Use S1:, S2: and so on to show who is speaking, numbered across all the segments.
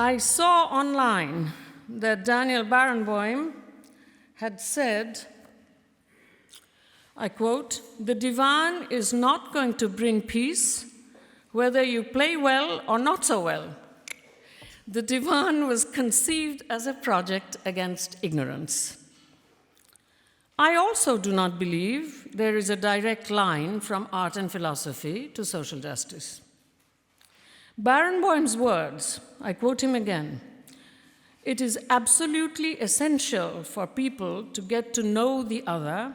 S1: I saw online that Daniel Barenboim had said, I quote, "The divan is not going to bring peace, whether you play well or not so well. The divan was conceived as a project against ignorance." I also do not believe there is a direct line from art and philosophy to social justice. Barenboim's words, I quote him again, "It is absolutely essential for people to get to know the other,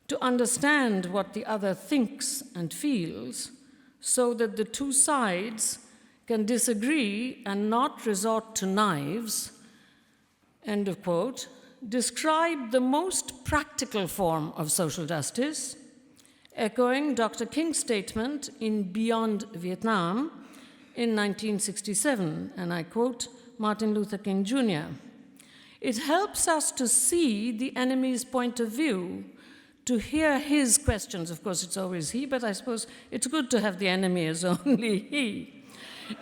S1: to understand what the other thinks and feels, so that the two sides can disagree and not resort to knives," end of quote, describe the most practical form of social justice, echoing Dr. King's statement in Beyond Vietnam in 1967, and I quote Martin Luther King Jr. "It helps us to see the enemy's point of view, to hear his questions." Of course, it's always he, but I suppose it's good to have the enemy as only he.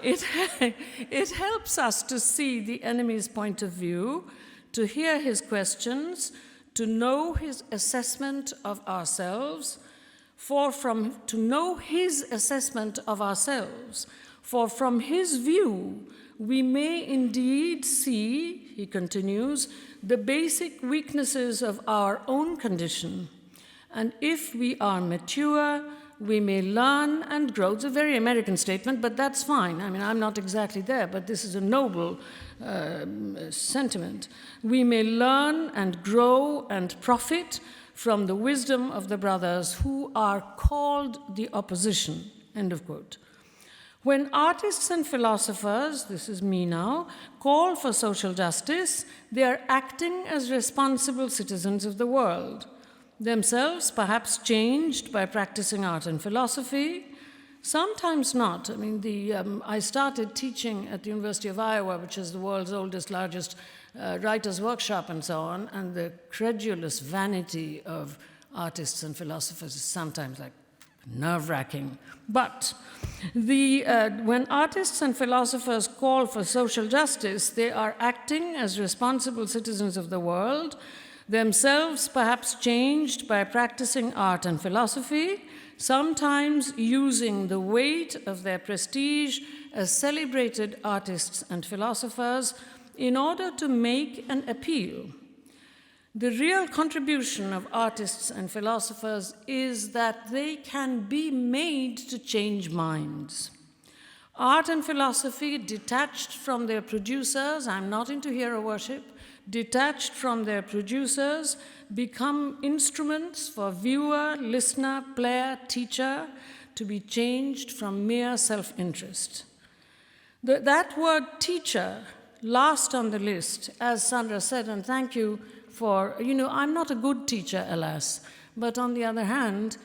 S1: It helps us to see the enemy's point of view, to hear his questions, to know his assessment of ourselves, for from his view, we may indeed see, he continues, the basic weaknesses of our own condition. And if we are mature, we may learn and grow. It's a very American statement, but that's fine. I mean, I'm not exactly there, but this is a noble sentiment. We may learn and grow and profit from the wisdom of the brothers who are called the opposition, end of quote. When artists and philosophers, this is me now, call for social justice, they are acting as responsible citizens of the world, themselves perhaps changed by practicing art and philosophy, sometimes not. I mean, I started teaching at the University of Iowa, which is the world's oldest, largest writers' workshop and so on, and the credulous vanity of artists and philosophers is sometimes like nerve-wracking. But when artists and philosophers call for social justice, they are acting as responsible citizens of the world, themselves perhaps changed by practicing art and philosophy, sometimes using the weight of their prestige as celebrated artists and philosophers in order to make an appeal. The real contribution of artists and philosophers is that they can be made to change minds. Art and philosophy, detached from their producers, I'm not into hero worship, detached from their producers, become instruments for viewer, listener, player, teacher to be changed from mere self-interest. That word teacher, last on the list, as Sandra said, and thank you for, I'm not a good teacher, alas, but on the other hand,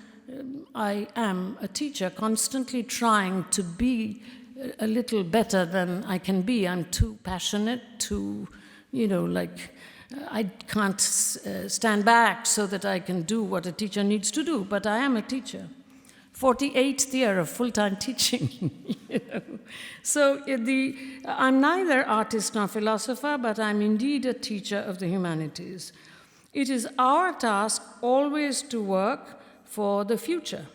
S1: I am a teacher constantly trying to be a little better than I can be. I'm too passionate, I can't stand back so that I can do what a teacher needs to do, but I am a teacher. 48th year of full-time teaching. So I'm neither artist nor philosopher, but I'm indeed a teacher of the humanities. It is our task always to work for the future.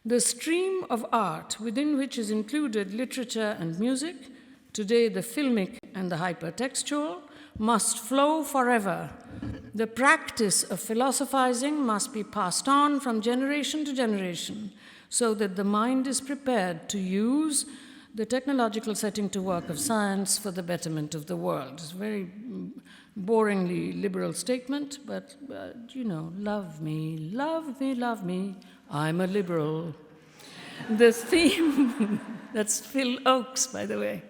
S1: The stream of art, within which is included literature and music, today the filmic and the hypertextual, must flow forever. The practice of philosophizing must be passed on from generation to generation so that the mind is prepared to use the technological setting to work of science for the betterment of the world. It's a very boringly liberal statement, but, love me, love me, love me, I'm a liberal. The theme, that's Phil Oakes, by the way.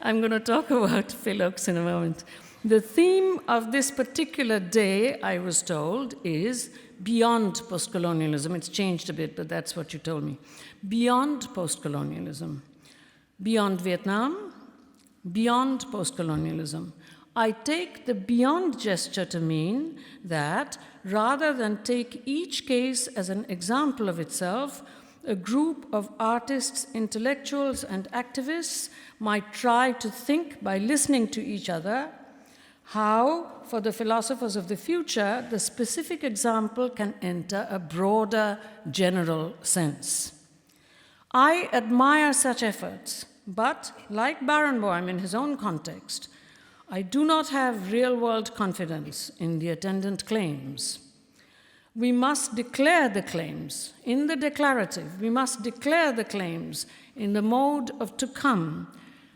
S1: I'm going to talk about Phil Oakes in a moment. The theme of this particular day, I was told, is beyond postcolonialism. It's changed a bit, but that's what you told me. Beyond postcolonialism. Beyond Vietnam, beyond postcolonialism. I take the beyond gesture to mean that rather than take each case as an example of itself, a group of artists, intellectuals, and activists might try to think by listening to each other how, for the philosophers of the future, the specific example can enter a broader general sense. I admire such efforts, but like Barenboim in his own context, I do not have real-world confidence in the attendant claims. We must declare the claims in the declarative. We must declare the claims in the mode of to come.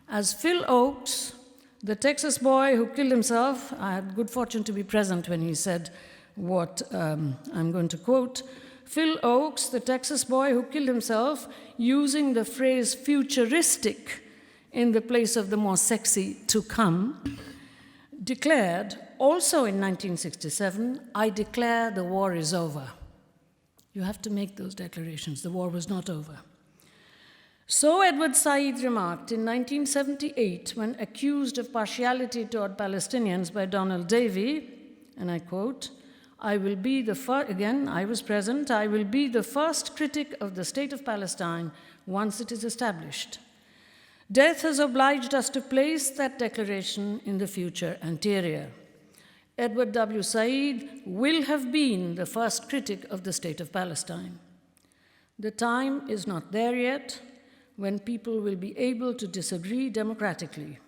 S1: As Phil Oakes, the Texas boy who killed himself, I had good fortune to be present when he said what I'm going to quote. Phil Oakes, the Texas boy who killed himself, using the phrase futuristic in the place of the more sexy to come, declared, also in 1967, I declare the war is over. You have to make those declarations. The war was not over. So Edward Said remarked in 1978 when accused of partiality toward Palestinians by Donald Davey, and I quote, I will be the first, again, I was present, I will be the first critic of the state of Palestine once it is established. Death has obliged us to place that declaration in the future anterior. Edward W. Said will have been the first critic of the state of Palestine. The time is not there yet when people will be able to disagree democratically.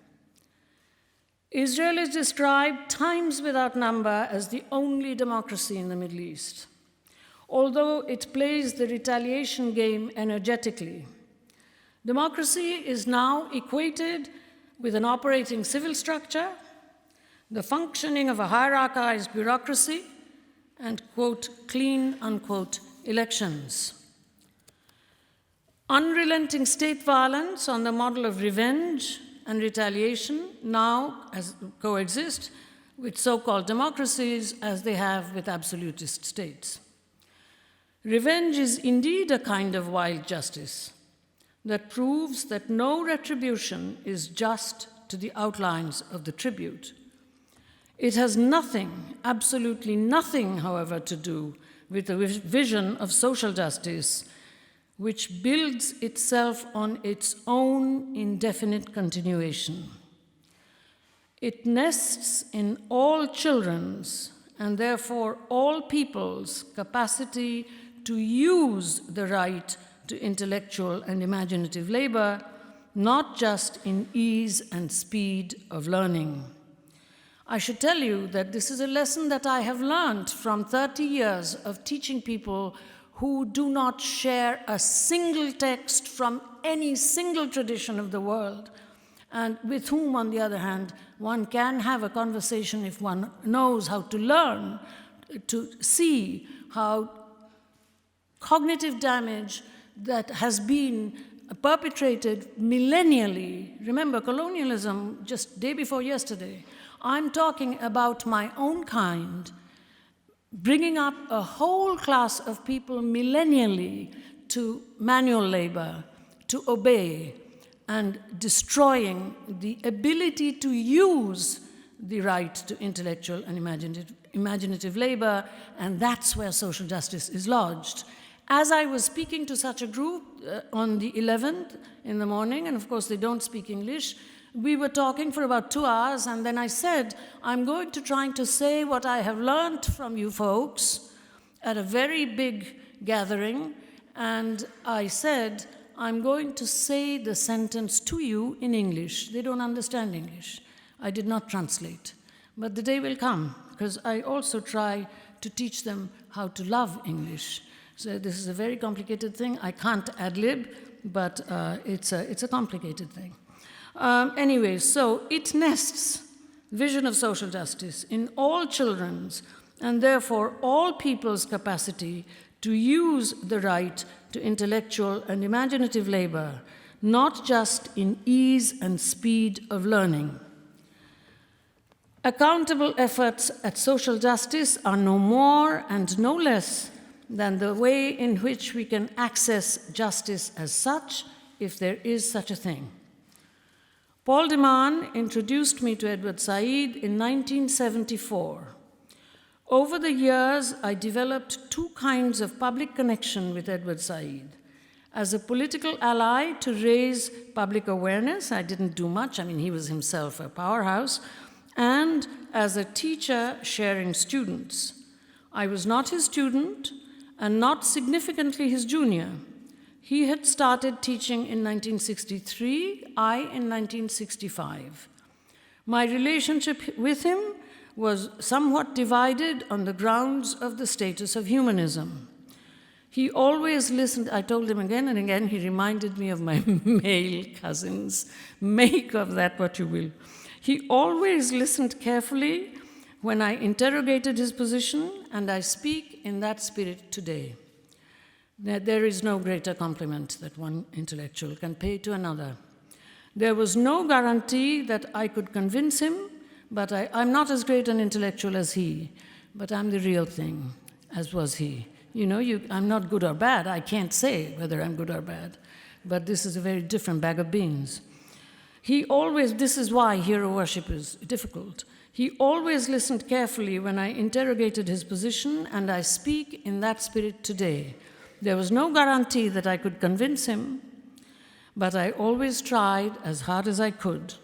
S1: Israel is described times without number as the only democracy in the Middle East, although it plays the retaliation game energetically. Democracy is now equated with an operating civil structure, the functioning of a hierarchized bureaucracy, and, quote, clean, unquote, elections. Unrelenting state violence on the model of revenge and retaliation now coexist with so-called democracies as they have with absolutist states. Revenge is indeed a kind of wild justice that proves that no retribution is just to the outlines of the tribute. It has nothing, absolutely nothing, however, to do with the vision of social justice, which builds itself on its own indefinite continuation. It nests in all children's, and therefore all people's, capacity to use the right to intellectual and imaginative labor, not just in ease and speed of learning. I should tell you that this is a lesson that I have learned from 30 years of teaching people who do not share a single text from any single tradition of the world, and with whom, on the other hand, one can have a conversation if one knows how to learn, to see how cognitive damage that has been perpetrated millennially. Remember, colonialism, just day before yesterday. I'm talking about my own kind, bringing up a whole class of people millennially to manual labor, to obey, and destroying the ability to use the right to intellectual and imaginative labor, and that's where social justice is lodged. As I was speaking to such a group on the 11th in the morning, and of course they don't speak English, we were talking for about 2 hours, and then I said, I'm going to try to say what I have learned from you folks at a very big gathering, and I said, I'm going to say the sentence to you in English. They don't understand English. I did not translate. But the day will come, because I also try to teach them how to love English. So this is a very complicated thing. I can't ad-lib, but it's a complicated thing. Anyway, so it nests vision of social justice in all children's and therefore all people's capacity to use the right to intellectual and imaginative labor, not just in ease and speed of learning. Accountable efforts at social justice are no more and no less than the way in which we can access justice as such, if there is such a thing. Paul de Man introduced me to Edward Said in 1974. Over the years, I developed two kinds of public connection with Edward Said. as a political ally to raise public awareness. I didn't do much. I mean, he was himself a powerhouse. And as a teacher sharing students. I was not his student and not significantly his junior. He had started teaching in 1963, I in 1965. My relationship with him was somewhat divided on the grounds of the status of humanism. He always listened. I told him again and again, he reminded me of my male cousins. Make of that what you will. He always listened carefully when I interrogated his position, and I speak in that spirit today. There is no greater compliment that one intellectual can pay to another. There was no guarantee that I could convince him, but I'm not as great an intellectual as he, but I'm the real thing, as was he. You know, I'm not good or bad. I can't say whether I'm good or bad, but this is a very different bag of beans. This is why hero worship is difficult. He always listened carefully when I interrogated his position, and I speak in that spirit today. There was no guarantee that I could convince him, but I always tried as hard as I could.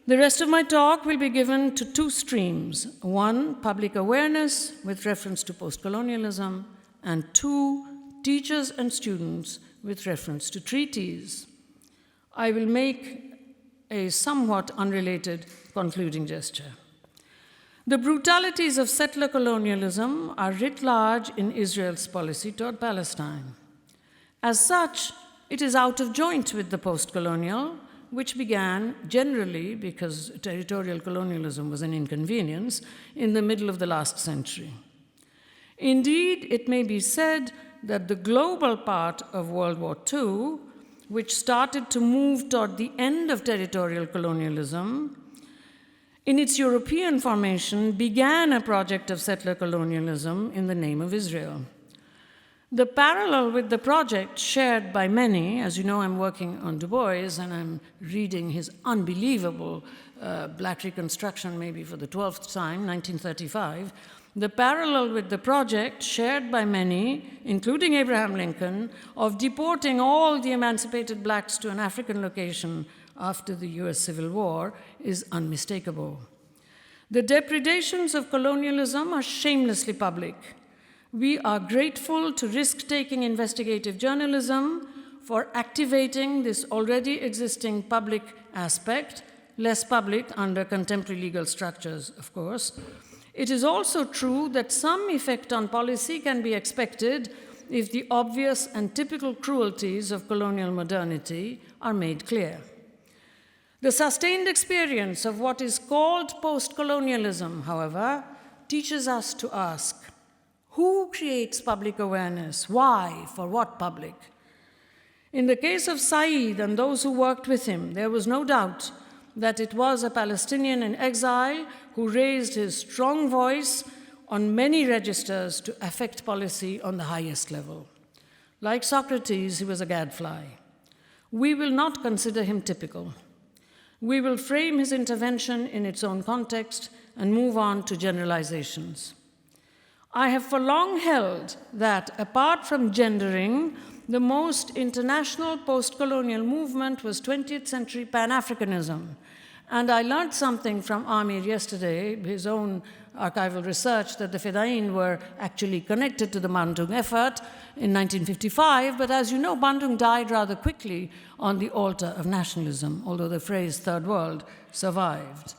S1: The rest of my talk will be given to two streams. One, public awareness with reference to postcolonialism, and two, teachers and students with reference to treaties. I will make a somewhat unrelated concluding gesture. The brutalities of settler colonialism are writ large in Israel's policy toward Palestine. As such, it is out of joint with the postcolonial, which began generally because territorial colonialism was an inconvenience in the middle of the last century. Indeed, it may be said that the global part of World War II, which started to move toward the end of territorial colonialism, in its European formation, began a project of settler colonialism in the name of Israel. The parallel with the project shared by many, as you know, I'm working on Du Bois, and I'm reading his unbelievable Black Reconstruction, maybe for the 12th time, 1935. The parallel with the project shared by many, including Abraham Lincoln, of deporting all the emancipated blacks to an African location after the US Civil War is unmistakable. The depredations of colonialism are shamelessly public. We are grateful to risk-taking investigative journalism for activating this already existing public aspect, less public under contemporary legal structures, of course. It is also true that some effect on policy can be expected if the obvious and typical cruelties of colonial modernity are made clear. The sustained experience of what is called postcolonialism, however, teaches us to ask, who creates public awareness? Why? For what public? In the case of Said and those who worked with him, there was no doubt that it was a Palestinian in exile who raised his strong voice on many registers to affect policy on the highest level. Like Socrates, he was a gadfly. We will not consider him typical. We will frame his intervention in its own context and move on to generalizations. I have for long held that, apart from gendering, the most international post-colonial movement was 20th century Pan-Africanism. And I learned something from Amir yesterday, his own archival research, that the Fedayeen were actually connected to the Bandung effort in 1955, but as you know, Bandung died rather quickly on the altar of nationalism, although the phrase Third World survived.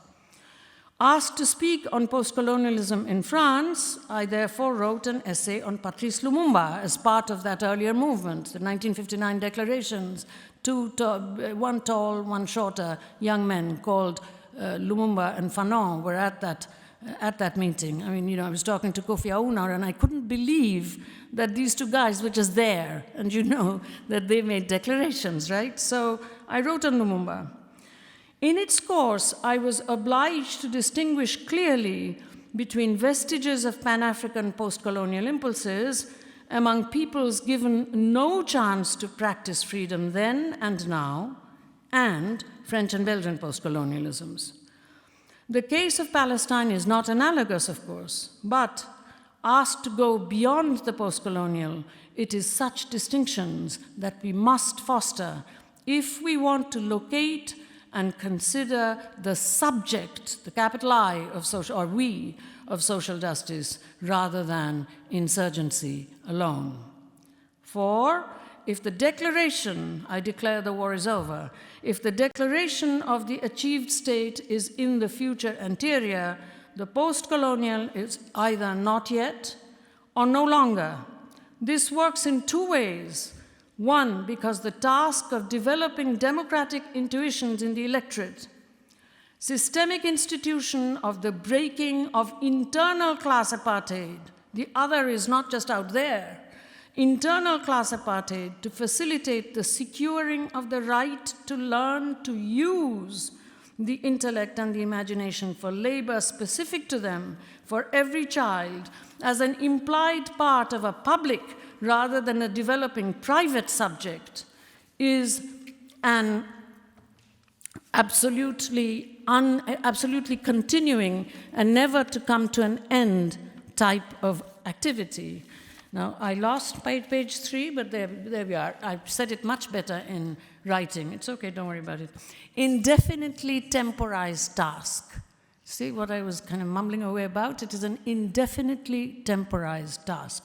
S1: Asked to speak on postcolonialism in France, I therefore wrote an essay on Patrice Lumumba as part of that earlier movement, the 1959 declarations. One tall, one shorter young men called Lumumba and Fanon were at that meeting. I mean, you know, I was talking to Kofi Aunar, and I couldn't believe that these two guys were just there, and you know that they made declarations, right? So I wrote on Lumumba. In its course, I was obliged to distinguish clearly between vestiges of Pan-African post-colonial impulses among peoples given no chance to practice freedom then and now, and French and Belgian post-colonialisms. The case of Palestine is not analogous, of course, but asked to go beyond the postcolonial, it is such distinctions that we must foster if we want to locate and consider the subject, the capital I of social, or we, of social justice, rather than insurgency alone. For if the declaration, I declare the war is over, if the declaration of the achieved state is in the future anterior, the post-colonial is either not yet or no longer. This works in two ways. One, because the task of developing democratic intuitions in the electorate, systemic institution of the breaking of internal class apartheid, the other is not just out there, internal class apartheid to facilitate the securing of the right to learn to use the intellect and the imagination for labor specific to them, for every child, as an implied part of a public rather than a developing private subject, is an absolutely continuing and never to come to an end type of activity. Now, I lost page 3, but there we are. I've said it much better in writing. It's okay, don't worry about it. Indefinitely temporized task. See what I was kind of mumbling away about? It is an indefinitely temporized task.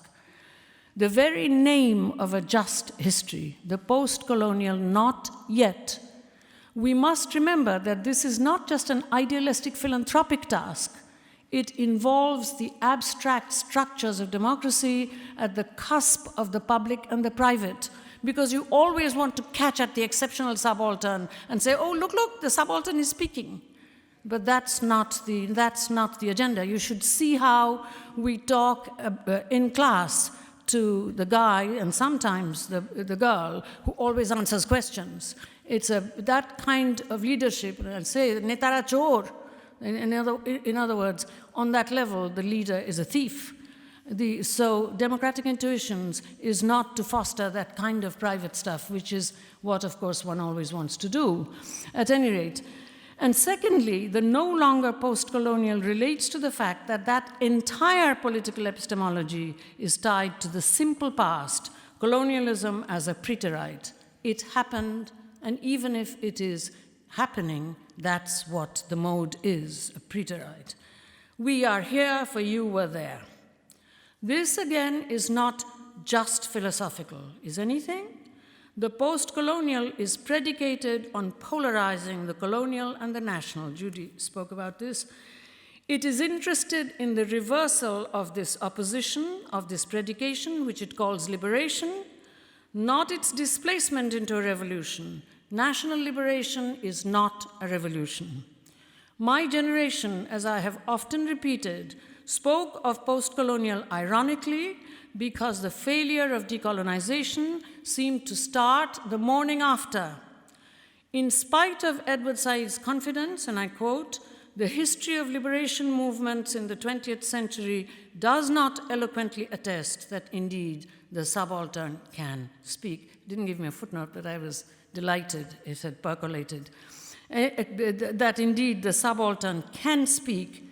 S1: The very name of a just history, the post-colonial not yet. We must remember that this is not just an idealistic philanthropic task. It involves the abstract structures of democracy at the cusp of the public and the private, because you always want to catch at the exceptional subaltern and say, oh, look, the subaltern is speaking. But that's not the agenda. You should see how we talk in class to the guy and sometimes the girl who always answers questions. It's that kind of leadership. I'll say, netara chor. In other words, on that level, the leader is a thief. So democratic intuitions is not to foster that kind of private stuff, which is what, of course, one always wants to do, at any rate. And secondly, the no longer post-colonial relates to the fact that that entire political epistemology is tied to the simple past, colonialism as a preterite. It happened, and even if it is happening, that's what the mode is, a preterite. We are here, for you were there. This, again, is not just philosophical. Is anything? The post-colonial is predicated on polarizing the colonial and the national. Judy spoke about this. It is interested in the reversal of this opposition, of this predication, which it calls liberation, not its displacement into a revolution. National liberation is not a revolution. My generation, as I have often repeated, spoke of post-colonial ironically because the failure of decolonization seemed to start the morning after. In spite of Edward Said's confidence, and I quote, "The history of liberation movements in the 20th century does not eloquently attest that indeed the subaltern can speak." He didn't give me a footnote, but I was delighted, it had percolated, that indeed the subaltern can speak,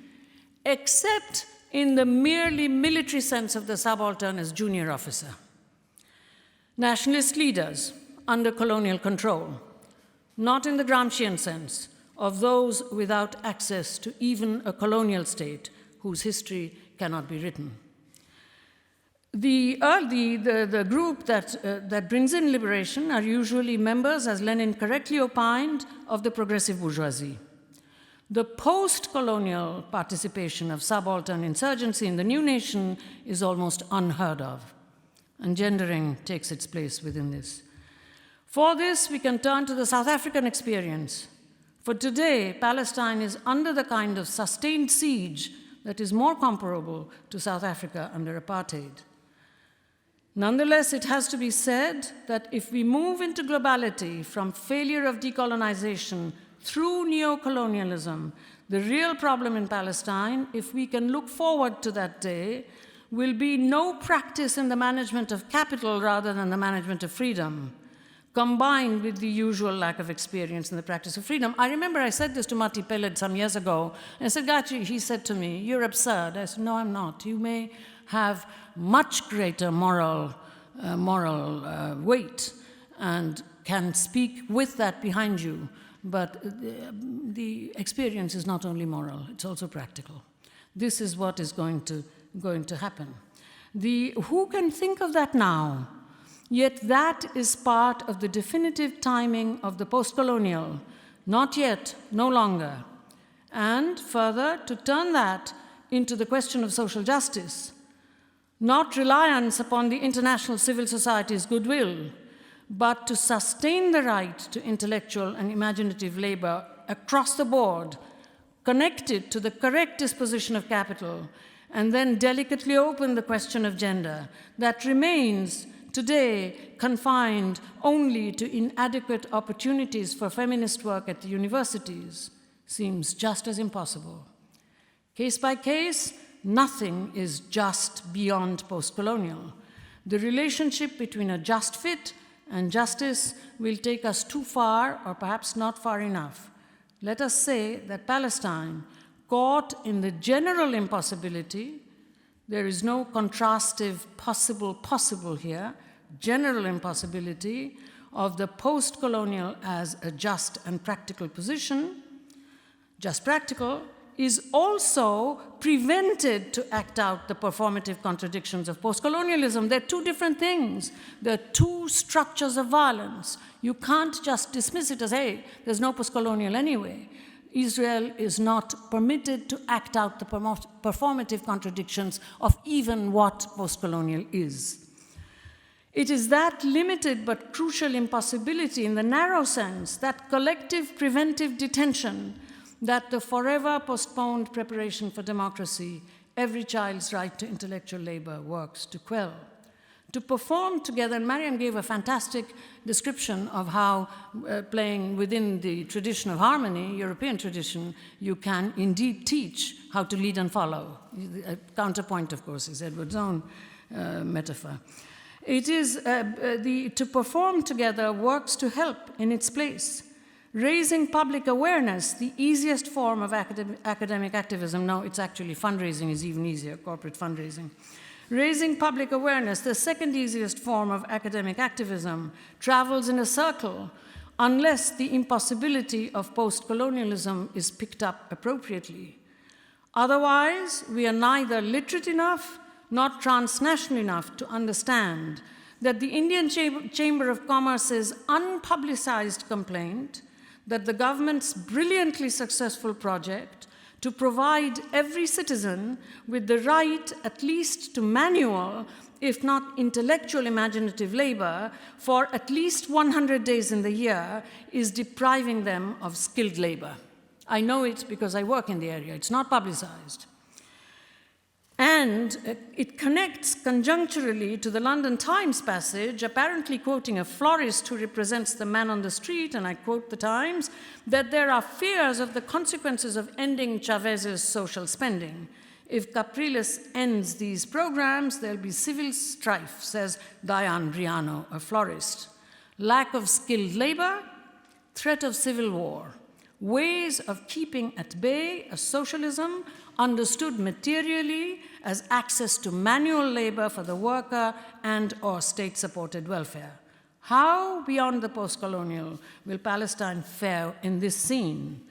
S1: except in the merely military sense of the subaltern as junior officer. Nationalist leaders under colonial control, not in the Gramscian sense of those without access to even a colonial state whose history cannot be written. The group that brings in liberation are usually members, as Lenin correctly opined, of the progressive bourgeoisie. The post-colonial participation of subaltern insurgency in the new nation is almost unheard of, and gendering takes its place within this. For this, we can turn to the South African experience. For today, Palestine is under the kind of sustained siege that is more comparable to South Africa under apartheid. Nonetheless, it has to be said that if we move into globality from failure of decolonization through neo-colonialism, the real problem in Palestine, if we can look forward to that day, will be no practice in the management of capital rather than the management of freedom. combined with the usual lack of experience in the practice of freedom. I remember I said this to Mati Peled some years ago, and I said, Gayatri, he said to me, you're absurd. I said, no, I'm not. You may have much greater moral weight and can speak with that behind you, but the experience is not only moral, it's also practical. This is what is going to happen. Who can think of that now? Yet that is part of the definitive timing of the postcolonial. Not yet, no longer. And further, to turn that into the question of social justice, not reliance upon the international civil society's goodwill, but to sustain the right to intellectual and imaginative labor across the board, connected to the correct disposition of capital, and then delicately open the question of gender that remains today confined only to inadequate opportunities for feminist work at the universities, seems just as impossible. Case by case, nothing is just beyond postcolonial. The relationship between a just fit and justice will take us too far, or perhaps not far enough. Let us say that Palestine, caught in the general impossibility, there is no contrastive possible here, general impossibility of the post-colonial as a just and practical position, just practical, is also prevented to act out the performative contradictions of post-colonialism. They're two different things. They're two structures of violence. You can't just dismiss it as, hey, there's no post-colonial anyway. Israel is not permitted to act out the performative contradictions of even what post-colonial is. It is that limited but crucial impossibility in the narrow sense, that collective preventive detention, that the forever postponed preparation for democracy, every child's right to intellectual labor, works to quell. To perform together, and Mariam gave a fantastic description of how playing within the tradition of harmony, European tradition, you can indeed teach how to lead and follow. A counterpoint, of course, is Edward's own metaphor. It is to perform together works to help in its place. Raising public awareness, the easiest form of academic activism. No, it's actually fundraising is even easier, corporate fundraising. Raising public awareness, the second easiest form of academic activism, travels in a circle unless the impossibility of post-colonialism is picked up appropriately. Otherwise, we are neither literate enough nor transnational enough to understand that the Indian Chamber of Commerce's unpublicized complaint that the government's brilliantly successful project to provide every citizen with the right at least to manual, if not intellectual imaginative labor, for at least 100 days in the year is depriving them of skilled labor. I know it because I work in the area. It's not publicized. And it connects conjuncturally to the London Times passage, apparently quoting a florist who represents the man on the street, and I quote the Times, that there are fears of the consequences of ending Chavez's social spending. If Capriles ends these programs, there'll be civil strife, says Diane Briano, a florist. Lack of skilled labor, threat of civil war, ways of keeping at bay a socialism understood materially as access to manual labor for the worker and or state-supported welfare. How, beyond the post-colonial, will Palestine fare in this scene?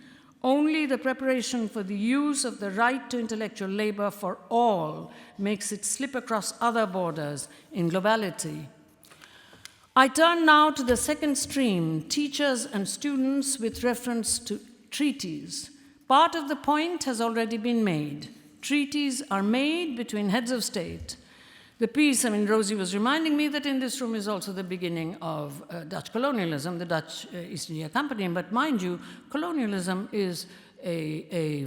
S1: Only the preparation for the use of the right to intellectual labor for all makes it slip across other borders in globality. I turn now to the second stream, teachers and students with reference to treaties. Part of the point has already been made. Treaties are made between heads of state. The piece, Rosie was reminding me that in this room is also the beginning of Dutch colonialism, the Dutch East India Company. But mind you, colonialism is a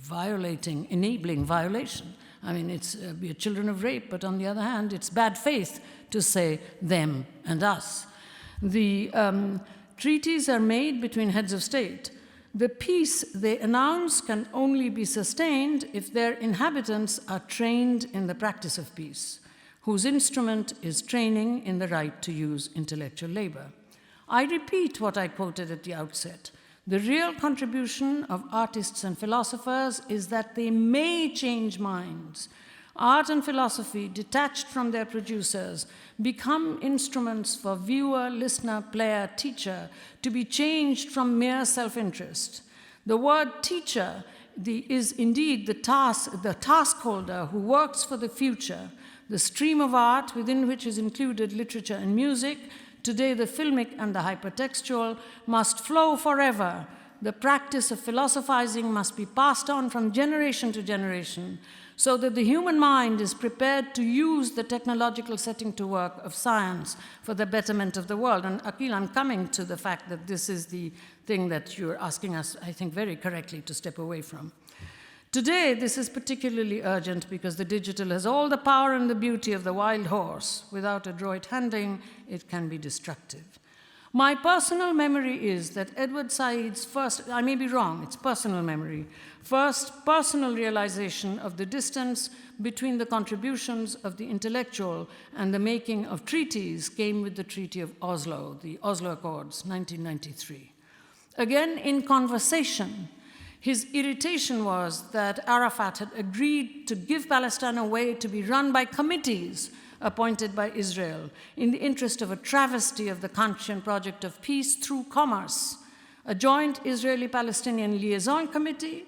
S1: violating, enabling violation. It's we are children of rape, but on the other hand, it's bad faith to say them and us. The treaties are made between heads of state. The peace they announce can only be sustained if their inhabitants are trained in the practice of peace, whose instrument is training in the right to use intellectual labor. I repeat what I quoted at the outset. The real contribution of artists and philosophers is that they may change minds. Art and philosophy, detached from their producers, become instruments for viewer, listener, player, teacher to be changed from mere self-interest. The word teacher is indeed the task holder who works for the future, the stream of art within which is included literature and music. Today, the filmic and the hypertextual must flow forever. The practice of philosophizing must be passed on from generation to generation so that the human mind is prepared to use the technological setting to work of science for the betterment of the world. And Akhil, I'm coming to the fact that this is the thing that you're asking us, I think very correctly, to step away from. Today, this is particularly urgent because the digital has all the power and the beauty of the wild horse. Without adroit handling, it can be destructive. My personal memory is that Edward Said's first, I may be wrong, it's personal memory, first personal realization of the distance between the contributions of the intellectual and the making of treaties came with the Treaty of Oslo, the Oslo Accords, 1993. Again, in conversation, his irritation was that Arafat had agreed to give Palestine away to be run by committees appointed by Israel in the interest of a travesty of the Kantian project of peace through commerce, a joint Israeli-Palestinian liaison committee,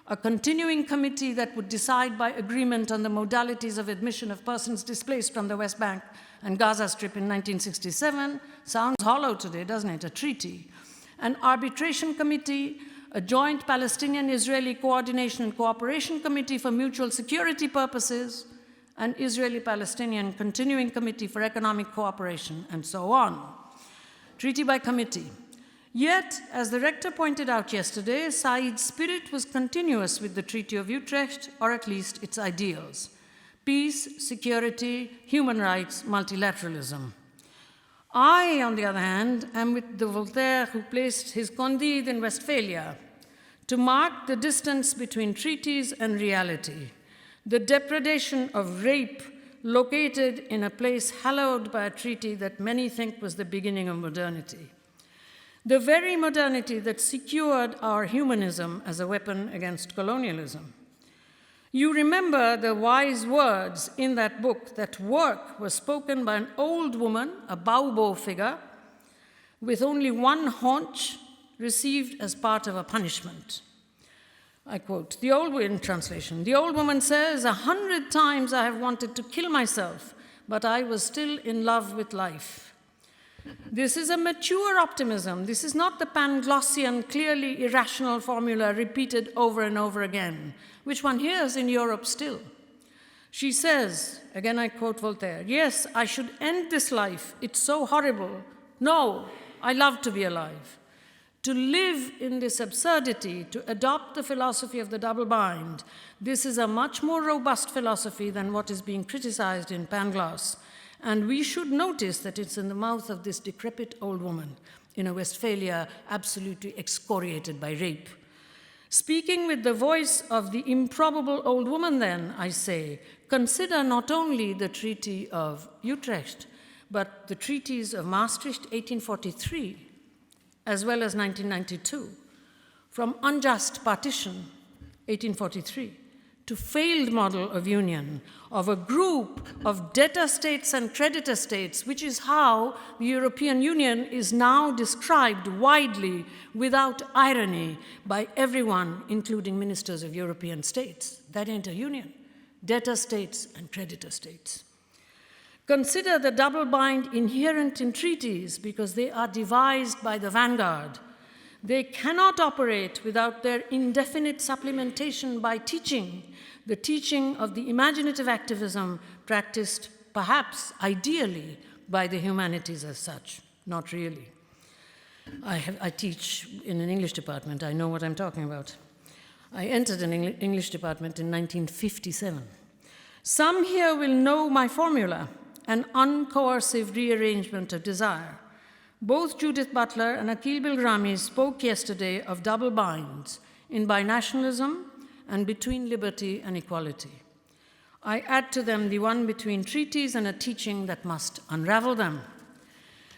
S1: a continuing committee that would decide by agreement on the modalities of admission of persons displaced from the West Bank and Gaza Strip in 1967. Sounds hollow today, doesn't it? A treaty. An arbitration committee, a joint Palestinian-Israeli coordination and cooperation committee for mutual security purposes, an Israeli-Palestinian continuing committee for economic cooperation, and so on. Treaty by committee. Yet, as the rector pointed out yesterday, Said's spirit was continuous with the Treaty of Utrecht, or at least its ideals: peace, security, human rights, multilateralism. I, on the other hand, am with the Voltaire who placed his Candide in Westphalia to mark the distance between treaties and reality, the depredation of rape located in a place hallowed by a treaty that many think was the beginning of modernity. The very modernity that secured our humanism as a weapon against colonialism. You remember the wise words in that book that work was spoken by an old woman, a Baobo figure, with only one haunch received as part of a punishment. I quote, in translation, the old woman says, 100 times I have wanted to kill myself, but I was still in love with life. This is a mature optimism. This is not the Panglossian, clearly irrational formula repeated over and over again, which one hears in Europe still. She says, again I quote Voltaire, yes, I should end this life. It's so horrible. No, I love to be alive. To live in this absurdity, to adopt the philosophy of the double bind, this is a much more robust philosophy than what is being criticized in Pangloss. And we should notice that it's in the mouth of this decrepit old woman in a Westphalia absolutely excoriated by rape. Speaking with the voice of the improbable old woman, then, I say, consider not only the Treaty of Utrecht, but the treaties of Maastricht, 1843, as well as 1992, from unjust partition, 1843, to failed model of union, of a group of debtor states and creditor states, which is how the European Union is now described widely, without irony, by everyone, including ministers of European states. That ain't a union. Debtor states and creditor states. Consider the double bind inherent in treaties because they are devised by the vanguard. They cannot operate without their indefinite supplementation by teaching, the teaching of the imaginative activism practiced, perhaps ideally, by the humanities as such. Not really. I teach in an English department. I know what I'm talking about. I entered an English department in 1957. Some here will know my formula, an uncoercive rearrangement of desire. Both Judith Butler and Akhil Bilgrami spoke yesterday of double binds in binationalism and between liberty and equality. I add to them the one between treaties and a teaching that must unravel them.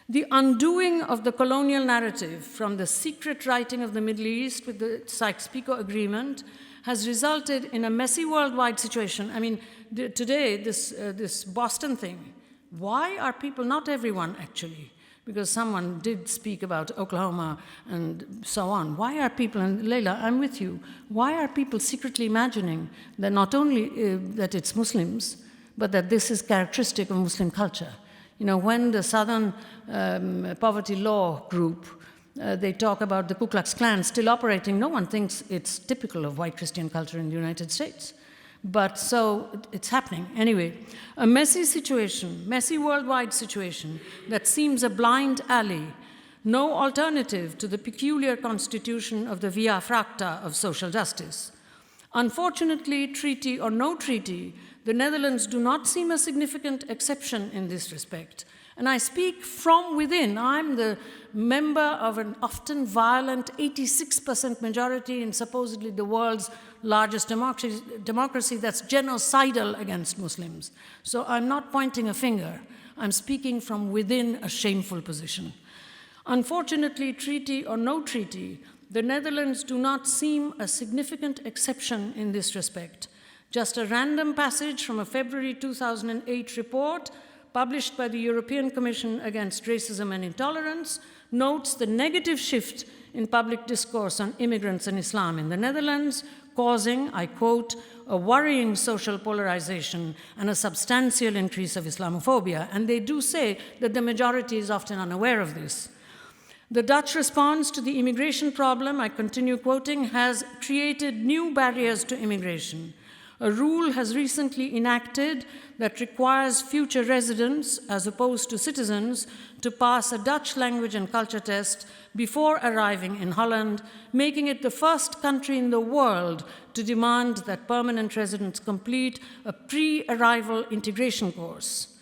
S1: The undoing of the colonial narrative from the secret writing of the Middle East with the Sykes-Picot Agreement has resulted in a messy worldwide situation. I mean, today, this Boston thing, why are people, not everyone actually, because someone did speak about Oklahoma and so on. Why are people, and Leila, I'm with you, why are people secretly imagining that not only that it's Muslims, but that this is characteristic of Muslim culture? You know, when the Southern Poverty Law Group, they talk about the Ku Klux Klan still operating, no one thinks it's typical of white Christian culture in the United States. But so it's happening. Anyway, a messy situation, messy worldwide situation that seems a blind alley, no alternative to the peculiar constitution of the via fracta of social justice. Unfortunately, treaty or no treaty, the Netherlands do not seem a significant exception in this respect. And I speak from within. I'm the member of an often violent 86% majority in supposedly the world's largest democracy that's genocidal against Muslims. So I'm not pointing a finger. I'm speaking from within a shameful position. Unfortunately, treaty or no treaty, the Netherlands do not seem a significant exception in this respect. Just a random passage from a February 2008 report published by the European Commission Against Racism and Intolerance notes the negative shift in public discourse on immigrants and Islam in the Netherlands, causing, I quote, a worrying social polarization and a substantial increase of Islamophobia. And they do say that the majority is often unaware of this. The Dutch response to the immigration problem, I continue quoting, has created new barriers to immigration. A rule has recently enacted that requires future residents, as opposed to citizens, to pass a Dutch language and culture test before arriving in Holland, making it the first country in the world to demand that permanent residents complete a pre-arrival integration course.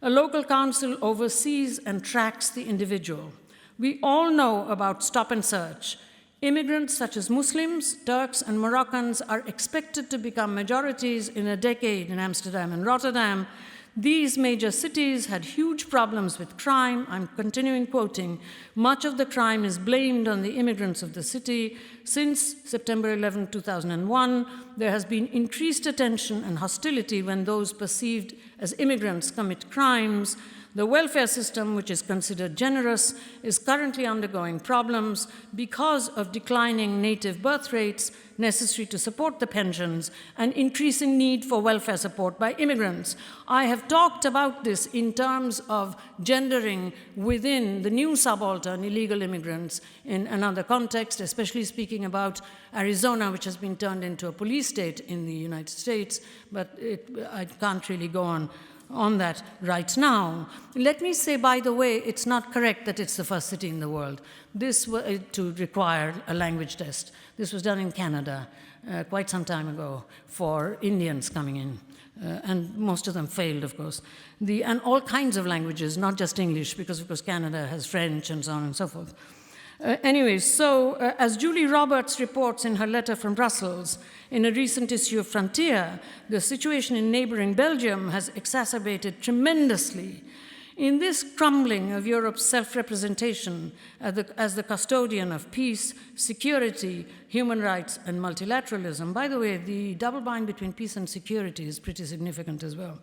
S1: A local council oversees and tracks the individual. We all know about stop and search. Immigrants such as Muslims, Turks, and Moroccans are expected to become majorities in a decade in Amsterdam and Rotterdam. These major cities had huge problems with crime. I'm continuing quoting. Much of the crime is blamed on the immigrants of the city. Since September 11, 2001, there has been increased attention and hostility when those perceived as immigrants commit crimes. The welfare system, which is considered generous, is currently undergoing problems because of declining native birth rates necessary to support the pensions and increasing need for welfare support by immigrants. I have talked about this in terms of gendering within the new subaltern illegal immigrants in another context, especially speaking about Arizona, which has been turned into a police state in the United States, but I can't really go on that right now. Let me say, by the way, it's not correct that it's the first city in the world. This was to require a language test. This was done in Canada quite some time ago for Indians coming in, and most of them failed, of course. And all kinds of languages, not just English, because of course Canada has French and so on and so forth. As Julie Roberts reports in her letter from Brussels, in a recent issue of Frontier, the situation in neighboring Belgium has exacerbated tremendously. In this crumbling of Europe's self-representation as the custodian of peace, security, human rights, and multilateralism, by the way, the double bind between peace and security is pretty significant as well.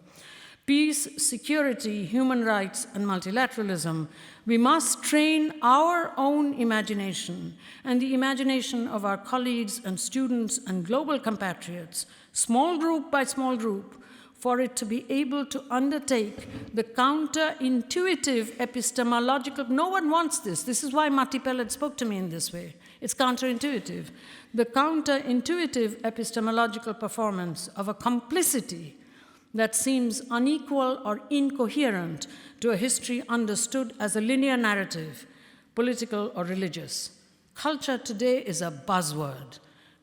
S1: Peace, security, human rights, and multilateralism, we must train our own imagination and the imagination of our colleagues and students and global compatriots, small group by small group, for it to be able to undertake the counterintuitive epistemological, no one wants this. This is why Matti Pellet spoke to me in this way. It's counterintuitive. The counterintuitive epistemological performance of a complicity that seems unequal or incoherent to a history understood as a linear narrative, political or religious. Culture today is a buzzword.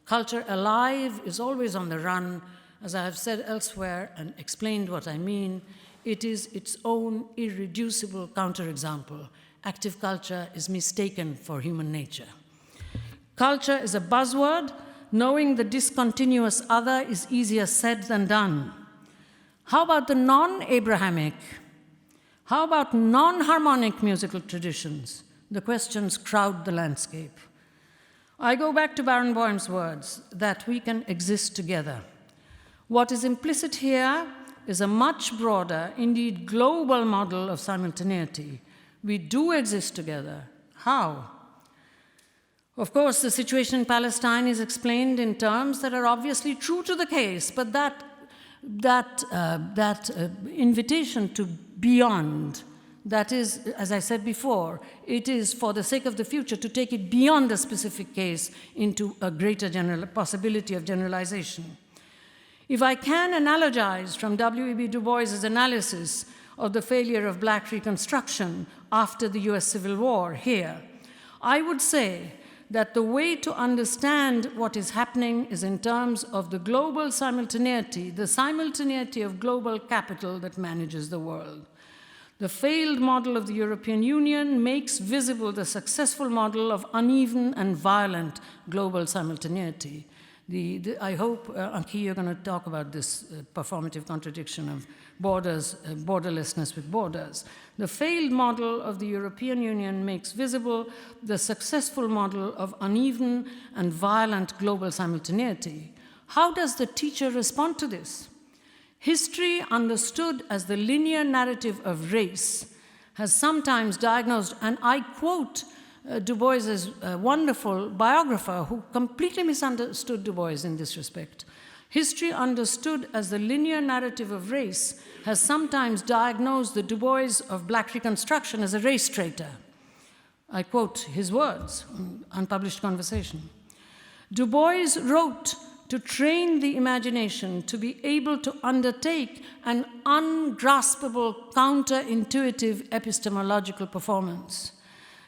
S1: Culture alive is always on the run. As I have said elsewhere and explained what I mean, it is its own irreducible counterexample. Active culture is mistaken for human nature. Culture is a buzzword. Knowing the discontinuous other is easier said than done. How about the non-Abrahamic? How about non-harmonic musical traditions? The questions crowd the landscape. I go back to Barenboim's words, that we can exist together. What is implicit here is a much broader, indeed global model of simultaneity. We do exist together. How? Of course, the situation in Palestine is explained in terms that are obviously true to the case, but that invitation to beyond, that is, as I said before, it is for the sake of the future to take it beyond a specific case into a greater possibility of generalization. If I can analogize from W.E.B. Du Bois's analysis of the failure of Black Reconstruction after the US Civil War here, I would say that the way to understand what is happening is in terms of the global simultaneity, the simultaneity of global capital that manages the world. The failed model of the European Union makes visible the successful model of uneven and violent global simultaneity. I hope, Anki, you're going to talk about this performative contradiction of borders, borderlessness with borders. The failed model of the European Union makes visible the successful model of uneven and violent global simultaneity. How does the teacher respond to this? History, understood as the linear narrative of race, has sometimes diagnosed, and I quote Du Bois's wonderful biographer who completely misunderstood Du Bois in this respect. History, understood as the linear narrative of race, has sometimes diagnosed the Du Bois of Black Reconstruction as a race traitor. I quote his words, unpublished conversation. Du Bois wrote to train the imagination to be able to undertake an ungraspable, counterintuitive epistemological performance.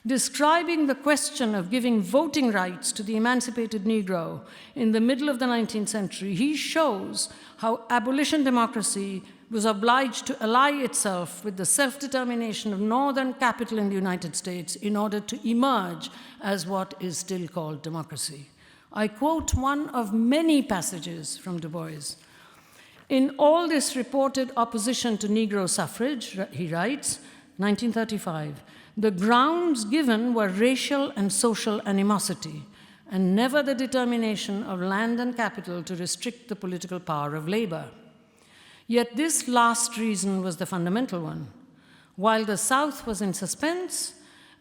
S1: Describing the question of giving voting rights to the emancipated Negro in the middle of the 19th century, he shows how abolition democracy was obliged to ally itself with the self-determination of northern capital in the United States in order to emerge as what is still called democracy. I quote one of many passages from Du Bois. In all this reported opposition to Negro suffrage, he writes, 1935, the grounds given were racial and social animosity, and never the determination of land and capital to restrict the political power of labor. Yet this last reason was the fundamental one. While the South was in suspense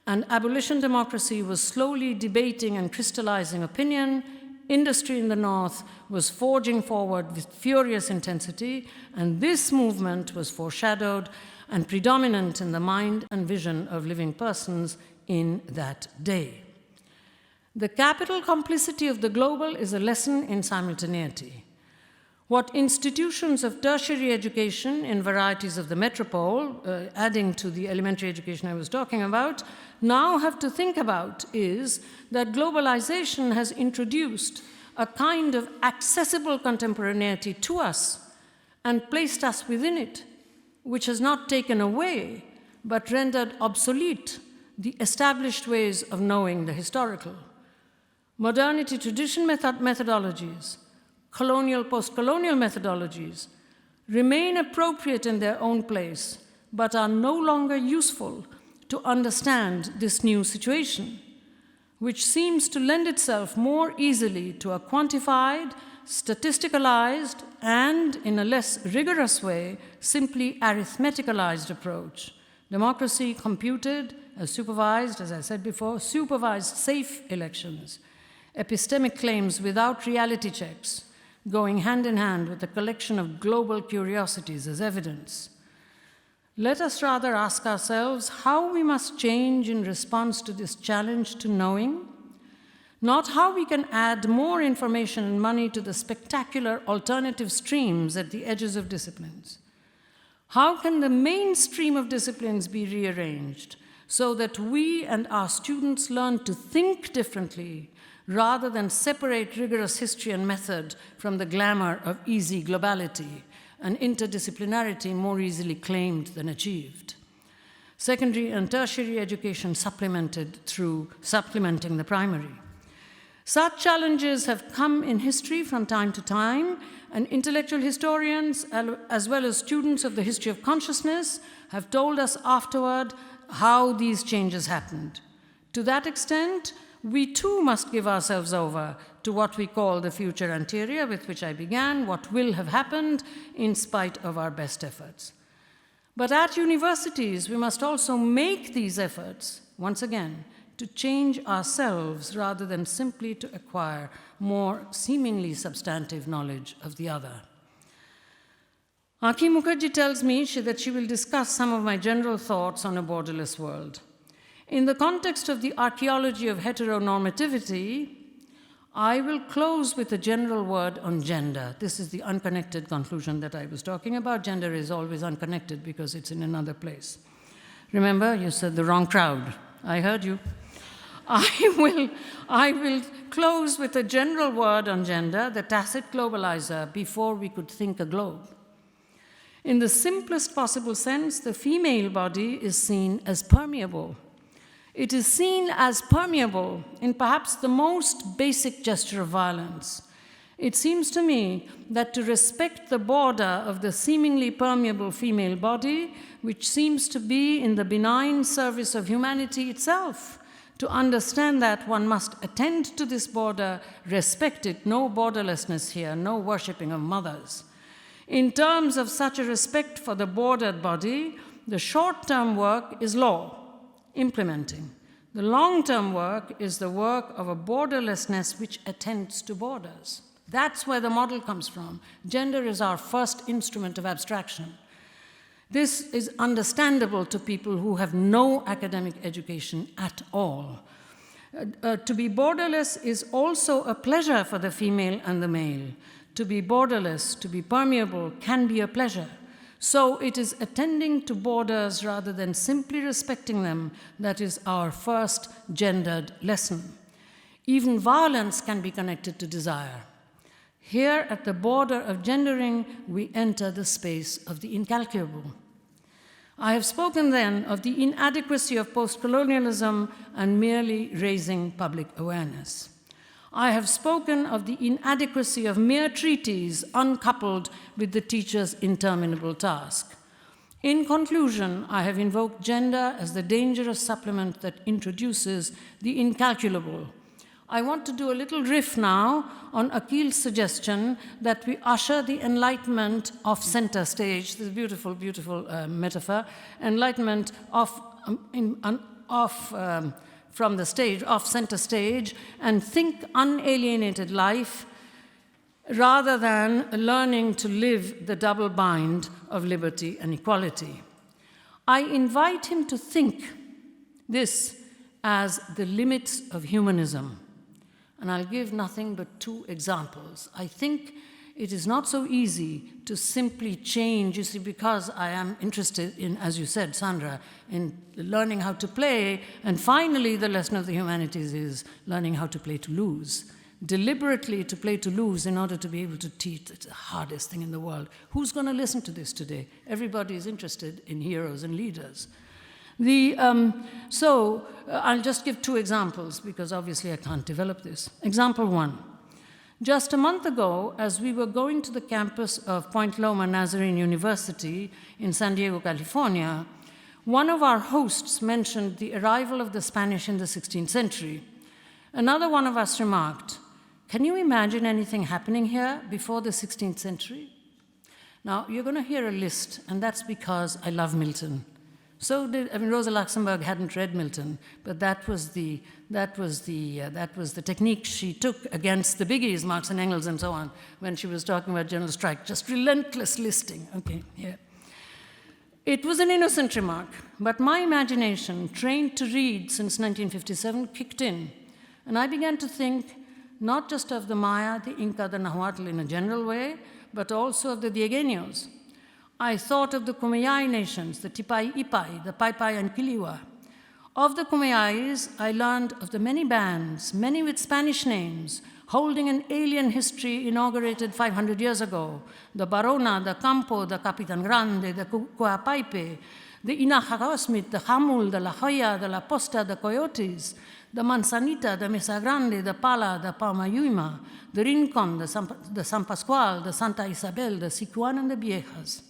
S1: and abolition democracy was slowly debating and crystallizing opinion, industry in the North was forging forward with furious intensity, and this movement was foreshadowed and predominant in the mind and vision of living persons in that day. The capital complicity of the global is a lesson in simultaneity. What institutions of tertiary education in varieties of the metropole, adding to the elementary education I was talking about, now have to think about is that globalization has introduced a kind of accessible contemporaneity to us and placed us within it, which has not taken away, but rendered obsolete the established ways of knowing the historical. Modernity tradition methodologies, colonial, postcolonial methodologies remain appropriate in their own place, but are no longer useful to understand this new situation, which seems to lend itself more easily to a quantified, statisticalized, and, in a less rigorous way, simply arithmeticalized approach. Democracy computed as supervised, as I said before, supervised safe elections, epistemic claims without reality checks, going hand in hand with a collection of global curiosities as evidence. Let us rather ask ourselves how we must change in response to this challenge to knowing, not how we can add more information and money to the spectacular alternative streams at the edges of disciplines. How can the mainstream of disciplines be rearranged so that we and our students learn to think differently rather than separate rigorous history and method from the glamour of easy globality and interdisciplinarity more easily claimed than achieved? Secondary and tertiary education supplemented through supplementing the primary. Such challenges have come in history from time to time, and intellectual historians, as well as students of the history of consciousness, have told us afterward how these changes happened. To that extent, we too must give ourselves over to what we call the future anterior, with which I began, what will have happened in spite of our best efforts. But at universities, we must also make these efforts, once again, to change ourselves rather than simply to acquire more seemingly substantive knowledge of the other. Aki Mukherjee tells me that she will discuss some of my general thoughts on a borderless world. In the context of the archaeology of heteronormativity, I will close with a general word on gender. This is the unconnected conclusion that I was talking about. Gender is always unconnected because it's in another place. Remember, you said the wrong crowd. I heard you. I will close with a general word on gender, the tacit globalizer, before we could think a globe. In the simplest possible sense, the female body is seen as permeable. It is seen as permeable in perhaps the most basic gesture of violence. It seems to me that to respect the border of the seemingly permeable female body, which seems to be in the benign service of humanity itself, to understand that one must attend to this border, respect it, no borderlessness here, no worshipping of mothers. In terms of such a respect for the bordered body, the short-term work is law, implementing. The long-term work is the work of a borderlessness which attends to borders. That's where the model comes from. Gender is our first instrument of abstraction. This is understandable to people who have no academic education at all. To be borderless is also a pleasure for the female and the male. To be borderless, to be permeable, can be a pleasure. So it is attending to borders rather than simply respecting them that is our first gendered lesson. Even violence can be connected to desire. Here at the border of gendering, we enter the space of the incalculable. I have spoken then of the inadequacy of postcolonialism and merely raising public awareness. I have spoken of the inadequacy of mere treaties uncoupled with the teacher's interminable task. In conclusion, I have invoked gender as the dangerous supplement that introduces the incalculable. I want to do a little riff now on Akhil's suggestion that we usher the enlightenment off center stage, this beautiful, beautiful metaphor, enlightenment from the stage, off center stage, and think unalienated life rather than learning to live the double bind of liberty and equality. I invite him to think this as the limits of humanism. And I'll give nothing but two examples. I think it is not so easy to simply change, you see, because I am interested in, as you said, Sandra, in learning how to play, and finally the lesson of the humanities is learning how to play to lose. Deliberately to play to lose in order to be able to teach, it's the hardest thing in the world. Who's going to listen to this today? Everybody is interested in heroes and leaders. I'll just give two examples because obviously I can't develop this. Example one. Just a month ago, as we were going to the campus of Point Loma Nazarene University in San Diego, California, one of our hosts mentioned the arrival of the Spanish in the 16th century. Another one of us remarked, "Can you imagine anything happening here before the 16th century?" Now, you're going to hear a list, and that's because I love Milton. Rosa Luxemburg hadn't read Milton, but that was the technique she took against the biggies, Marx and Engels and so on, when she was talking about general strike, just relentless listing. Okay, yeah. It was an innocent remark, but my imagination, trained to read since 1957, kicked in, and I began to think not just of the Maya, the Inca, the Nahuatl in a general way, but also of the Diegueños. I thought of the Kumeyaay nations, the Tipai-Ipai, the Paipai and Kiliwa. Of the Kumeyaayis, I learned of the many bands, many with Spanish names, holding an alien history inaugurated 500 years ago. The Barona, the Campo, the Capitan Grande, the Cuapaipe, the Inajarosmit, the Jamul, the La Joya, the La Posta, the Coyotes, the Manzanita, the Mesa Grande, the Pala, the Palmayuima, the Rincon, the San Pascual, the Santa Isabel, the Sicuan, and the Viejas.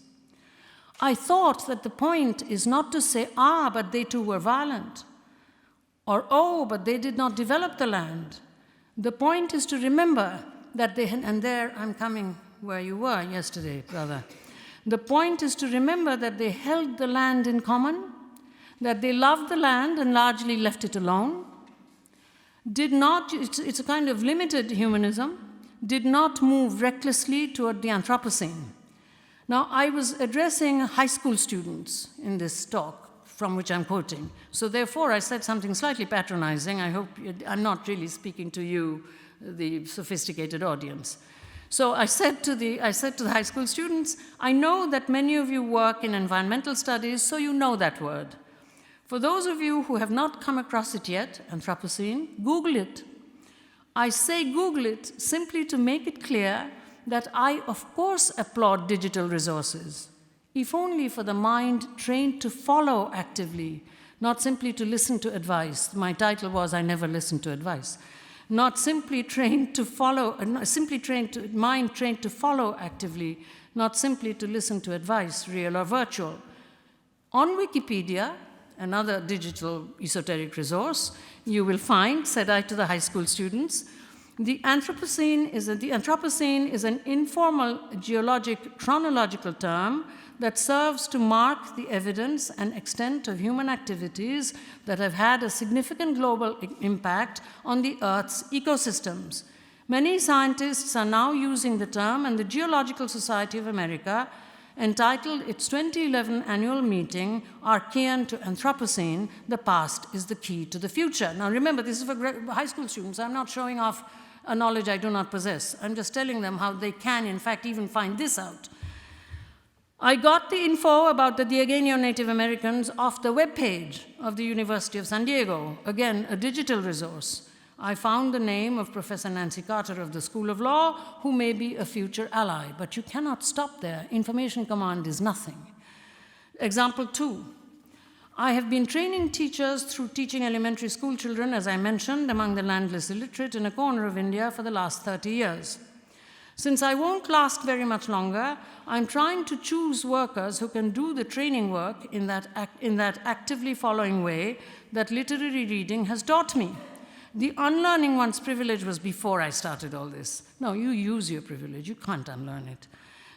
S1: I thought that the point is not to say, ah, but they too were violent, or oh, but they did not develop the land. The point is to remember that they, and there I'm coming where you were yesterday, brother. The point is to remember that they held the land in common, that they loved the land and largely left it alone, did not, it's a kind of limited humanism, did not move recklessly toward the Anthropocene. Now, I was addressing high school students in this talk from which I'm quoting. So therefore, I said something slightly patronizing. I hope I'm not really speaking to you, the sophisticated audience. So I said to the high school students, I know that many of you work in environmental studies, so you know that word. For those of you who have not come across it yet, Anthropocene, Google it. I say Google it simply to make it clear that I, of course, applaud digital resources, if only for the mind trained to follow actively, not simply to listen to advice. My title was, I never listen to advice. Not simply trained to follow, mind trained to follow actively, not simply to listen to advice, real or virtual. On Wikipedia, another digital esoteric resource, you will find, said I to the high school students, the Anthropocene is an informal geologic chronological term that serves to mark the evidence and extent of human activities that have had a significant global impact on the Earth's ecosystems. Many scientists are now using the term, and the Geological Society of America entitled its 2011 annual meeting, Archean to Anthropocene, the past is the key to the future. Now remember, this is for high school students. I'm not showing off a knowledge I do not possess. I'm just telling them how they can, in fact, even find this out. I got the info about the Diegueño Native Americans off the webpage of the University of San Diego, again, a digital resource. I found the name of Professor Nancy Carter of the School of Law, who may be a future ally, but you cannot stop there. Information command is nothing. Example 2. I have been training teachers through teaching elementary school children, as I mentioned, among the landless illiterate in a corner of India for the last 30 years. Since I won't last very much longer, I'm trying to choose workers who can do the training work in that actively following way that literary reading has taught me. The unlearning one's privilege was before I started all this. No, you use your privilege. You can't unlearn it.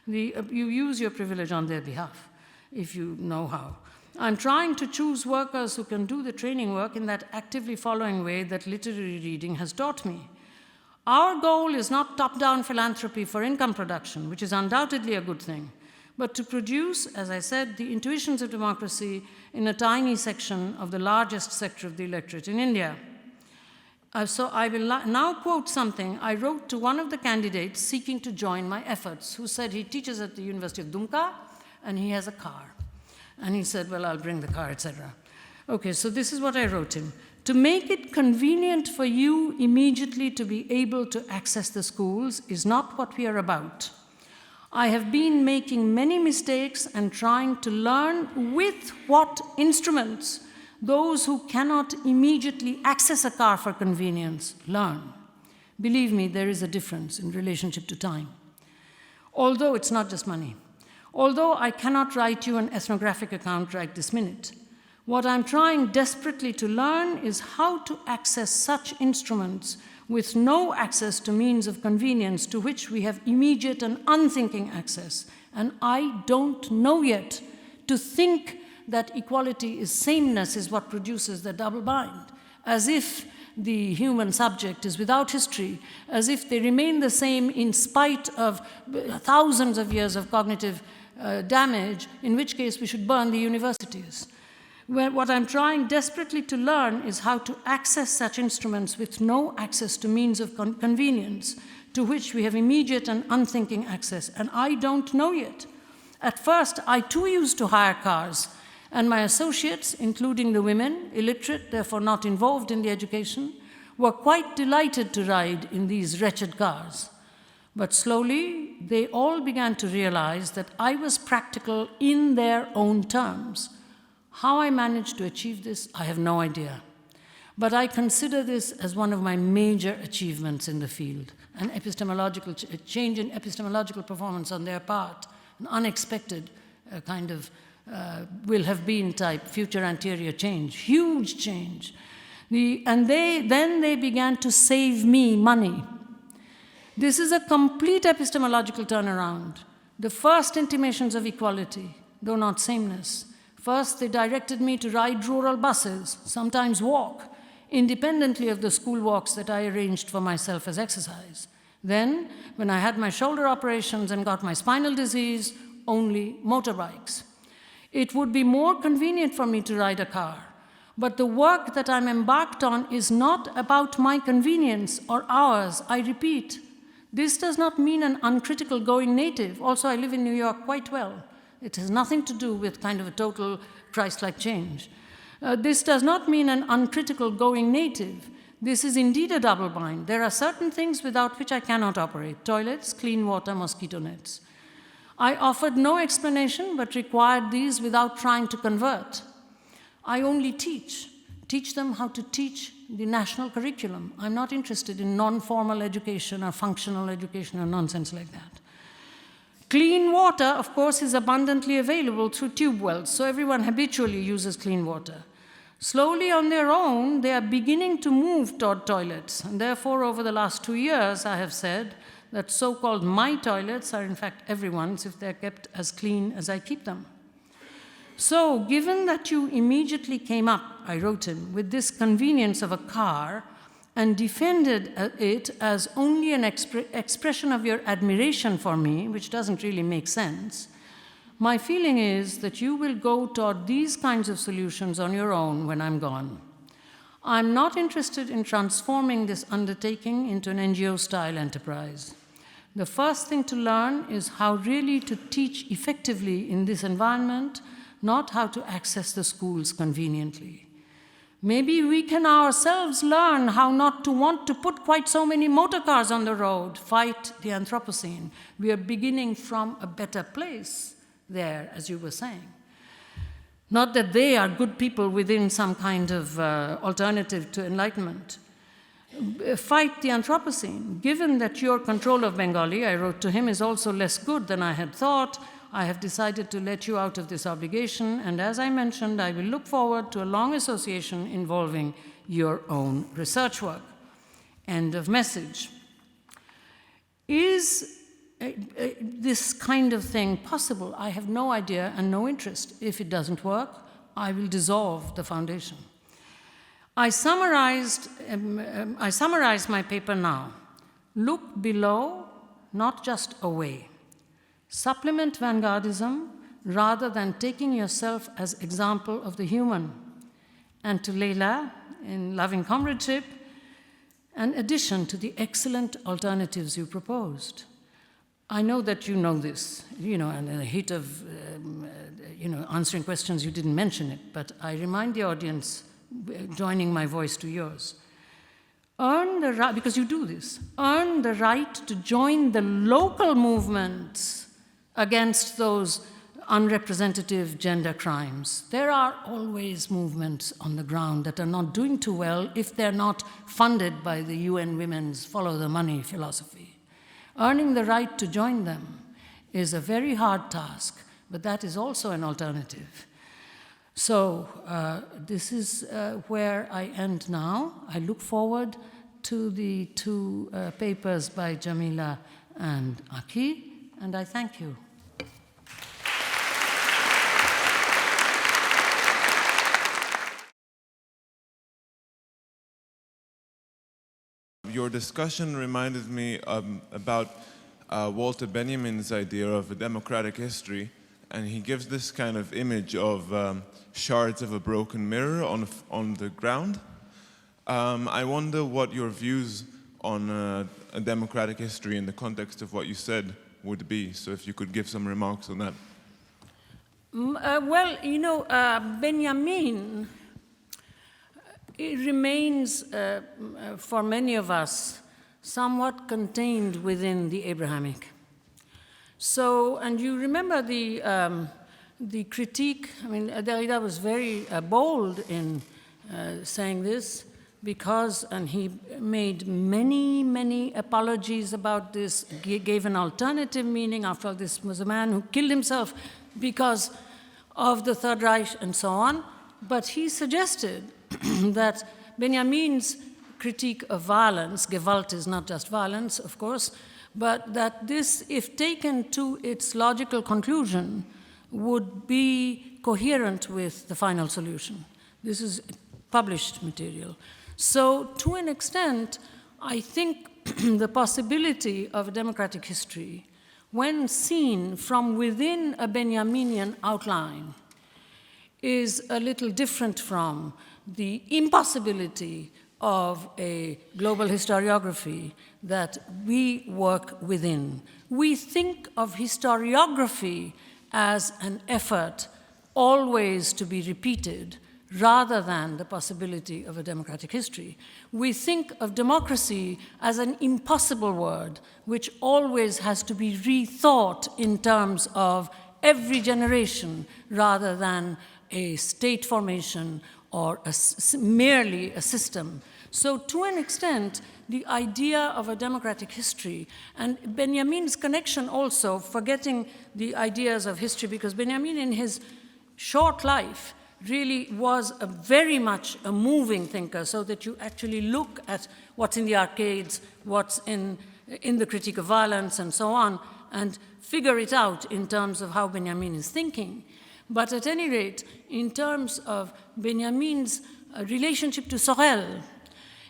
S1: You use your privilege on their behalf, if you know how. I'm trying to choose workers who can do the training work in that actively following way that literary reading has taught me. Our goal is not top-down philanthropy for income production, which is undoubtedly a good thing, but to produce, as I said, the intuitions of democracy in a tiny section of the largest sector of the electorate in India. So I will now quote something I wrote to one of the candidates seeking to join my efforts, who said he teaches at the University of Dumka and he has a car. And he said, well, I'll bring the car, etc. Okay, so this is what I wrote him. To make it convenient for you immediately to be able to access the schools is not what we are about. I have been making many mistakes and trying to learn with what instruments those who cannot immediately access a car for convenience learn. Believe me, there is a difference in relationship to time. Although it's not just money. Although I cannot write you an ethnographic account right this minute, what I'm trying desperately to learn is how to access such instruments with no access to means of convenience to which we have immediate and unthinking access. And I don't know yet. To think that equality is sameness is what produces the double bind, as if the human subject is without history, as if they remain the same in spite of thousands of years of cognitive damage, in which case we should burn the universities. What I'm trying desperately to learn is how to access such instruments with no access to means of convenience, to which we have immediate and unthinking access, and I don't know yet. At first, I too used to hire cars, and my associates, including the women, illiterate, therefore not involved in the education, were quite delighted to ride in these wretched cars. But slowly, they all began to realize that I was practical in their own terms. How I managed to achieve this, I have no idea. But I consider this as one of my major achievements in the field, an epistemological change in epistemological performance on their part, an unexpected kind of will have been type future anterior change, huge change. Then they began to save me money. This is a complete epistemological turnaround. The first intimations of equality, though not sameness. First, they directed me to ride rural buses, sometimes walk, independently of the school walks that I arranged for myself as exercise. Then, when I had my shoulder operations and got my spinal disease, only motorbikes. It would be more convenient for me to ride a car, but the work that I'm embarked on is not about my convenience or ours, I repeat. This does not mean an uncritical going native. Also, I live in New York quite well. It has nothing to do with kind of a total Christ-like change. This does not mean an uncritical going native. This is indeed a double bind. There are certain things without which I cannot operate: toilets, clean water, mosquito nets. I offered no explanation, but required these without trying to convert. I only teach them how to teach the national curriculum. I'm not interested in non-formal education or functional education or nonsense like that. Clean water, of course, is abundantly available through tube wells, so everyone habitually uses clean water. Slowly on their own, they are beginning to move toward toilets, and therefore over the last 2 years I have said that so-called my toilets are in fact everyone's if they're kept as clean as I keep them. So, given that you immediately came up, I wrote him, with this convenience of a car and defended it as only an expression of your admiration for me, which doesn't really make sense, my feeling is that you will go toward these kinds of solutions on your own when I'm gone. I'm not interested in transforming this undertaking into an NGO-style enterprise. The first thing to learn is how really to teach effectively in this environment, not how to access the schools conveniently. Maybe we can ourselves learn how not to want to put quite so many motor cars on the road, fight the Anthropocene. We are beginning from a better place there, as you were saying. Not that they are good people within some kind of alternative to enlightenment. Fight the Anthropocene. Given that your control of Bengali, I wrote to him, is also less good than I had thought, I have decided to let you out of this obligation, and as I mentioned, I will look forward to a long association involving your own research work. End of message. Is this kind of thing possible? I have no idea and no interest. If it doesn't work, I will dissolve the foundation. I summarized my paper now. Look below, not just away. Supplement vanguardism rather than taking yourself as example of the human. And to Leila, in loving comradeship, an addition to the excellent alternatives you proposed. I know that you know this, and in the heat of answering questions you didn't mention it, but I remind the audience, joining my voice to yours. Earn the right, because you do this, earn the right to join the local movements against those unrepresentative gender crimes. There are always movements on the ground that are not doing too well if they're not funded by the UN Women's follow the money philosophy. Earning the right to join them is a very hard task, but that is also an alternative. So this is where I end now. I look forward to the two papers by Jamila and Aki, and I thank you.
S2: Your discussion reminded me about Walter Benjamin's idea of a democratic history, and he gives this kind of image of shards of a broken mirror on the ground. I wonder what your views on a democratic history in the context of what you said would be, so if you could give some remarks on that.
S1: Benjamin, it remains, for many of us, somewhat contained within the Abrahamic. So, and you remember the the critique, I mean, Derrida was very bold in saying this because, and he made many, many apologies about this, gave an alternative meaning. After all, this was a man who killed himself because of the Third Reich and so on. But he suggested that Benjamin's critique of violence, Gewalt is not just violence, of course, but that this, if taken to its logical conclusion, would be coherent with the final solution. This is published material. So to an extent, I think the possibility of a democratic history, when seen from within a Benjaminian outline, is a little different from the impossibility of a global historiography that we work within. We think of historiography as an effort always to be repeated rather than the possibility of a democratic history. We think of democracy as an impossible word which always has to be rethought in terms of every generation rather than a state formation or merely a system. So to an extent, the idea of a democratic history, and Benjamin's connection also, forgetting the ideas of history, because Benjamin in his short life really was very much a moving thinker, so that you actually look at what's in the arcades, what's in the critique of violence and so on, and figure it out in terms of how Benjamin is thinking. But at any rate, in terms of Benjamin's relationship to Sorel,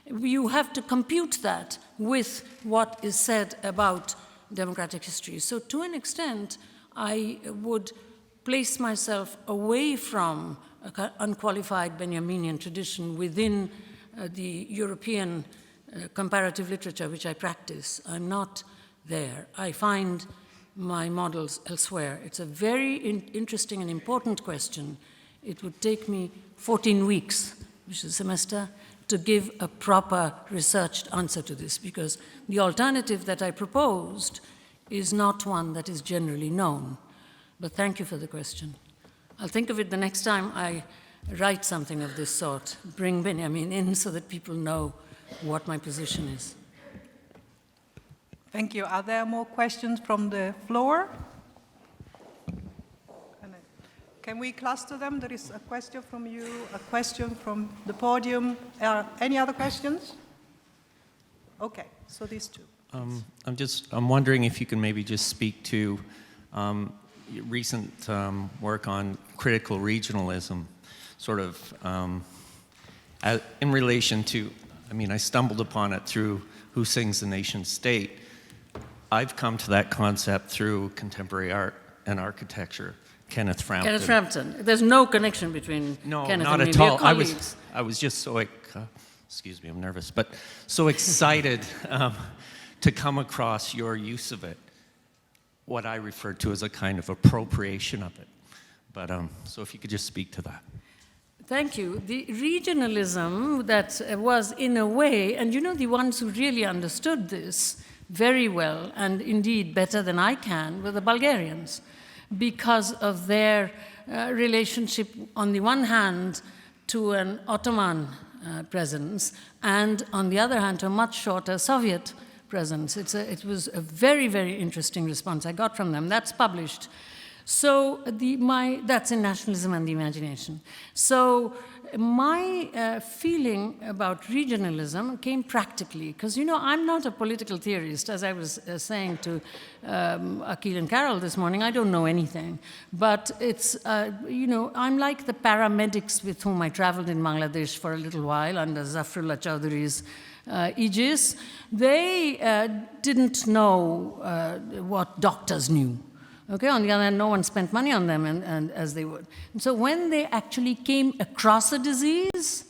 S1: you have to compute that with what is said about democratic history. So to an extent, I would place myself away from an unqualified Benjaminian tradition within the European comparative literature, which I practice. I'm not there. I find my models elsewhere. It's a very interesting and important question. It would take me 14 weeks, which is a semester, to give a proper researched answer to this, because the alternative that I proposed is not one that is generally known. But thank you for the question. I'll think of it the next time I write something of this sort, bring Benjamin in so that people know what my position is.
S3: Thank you. Are there more questions from the floor? Can we cluster them? There is a question from you, a question from the podium. Any other questions? Okay, so these two.
S4: I'm wondering if you can maybe just speak to recent work on critical regionalism, sort of in relation to, I mean, I stumbled upon it through Who Sings the Nation State. I've come to that concept through contemporary art and architecture. Kenneth Frampton.
S1: Kenneth Frampton. There's no connection between Kenneth and me.
S4: Not at all. I was just so, excuse me, I'm nervous, but so excited to come across your use of it, what I refer to as a kind of appropriation of it. But so if you could just speak to that.
S1: Thank you. The regionalism that was in a way, and you know, the ones who really understood this very well, and indeed better than I can, were the Bulgarians, because of their relationship, on the one hand, to an Ottoman presence, and on the other hand, to a much shorter Soviet presence. It was a very, very interesting response I got from them. That's published. So that's in Nationalism and the Imagination. So my feeling about regionalism came practically, because, you know, I'm not a political theorist. As I was saying to Akhil and Carol this morning, I don't know anything. But it's, you know, I'm like the paramedics with whom I traveled in Bangladesh for a little while under Zafrullah Chowdhury's aegis. They didn't know what doctors knew. Okay, on the other hand, no one spent money on them and as they would. And so when they actually came across a disease,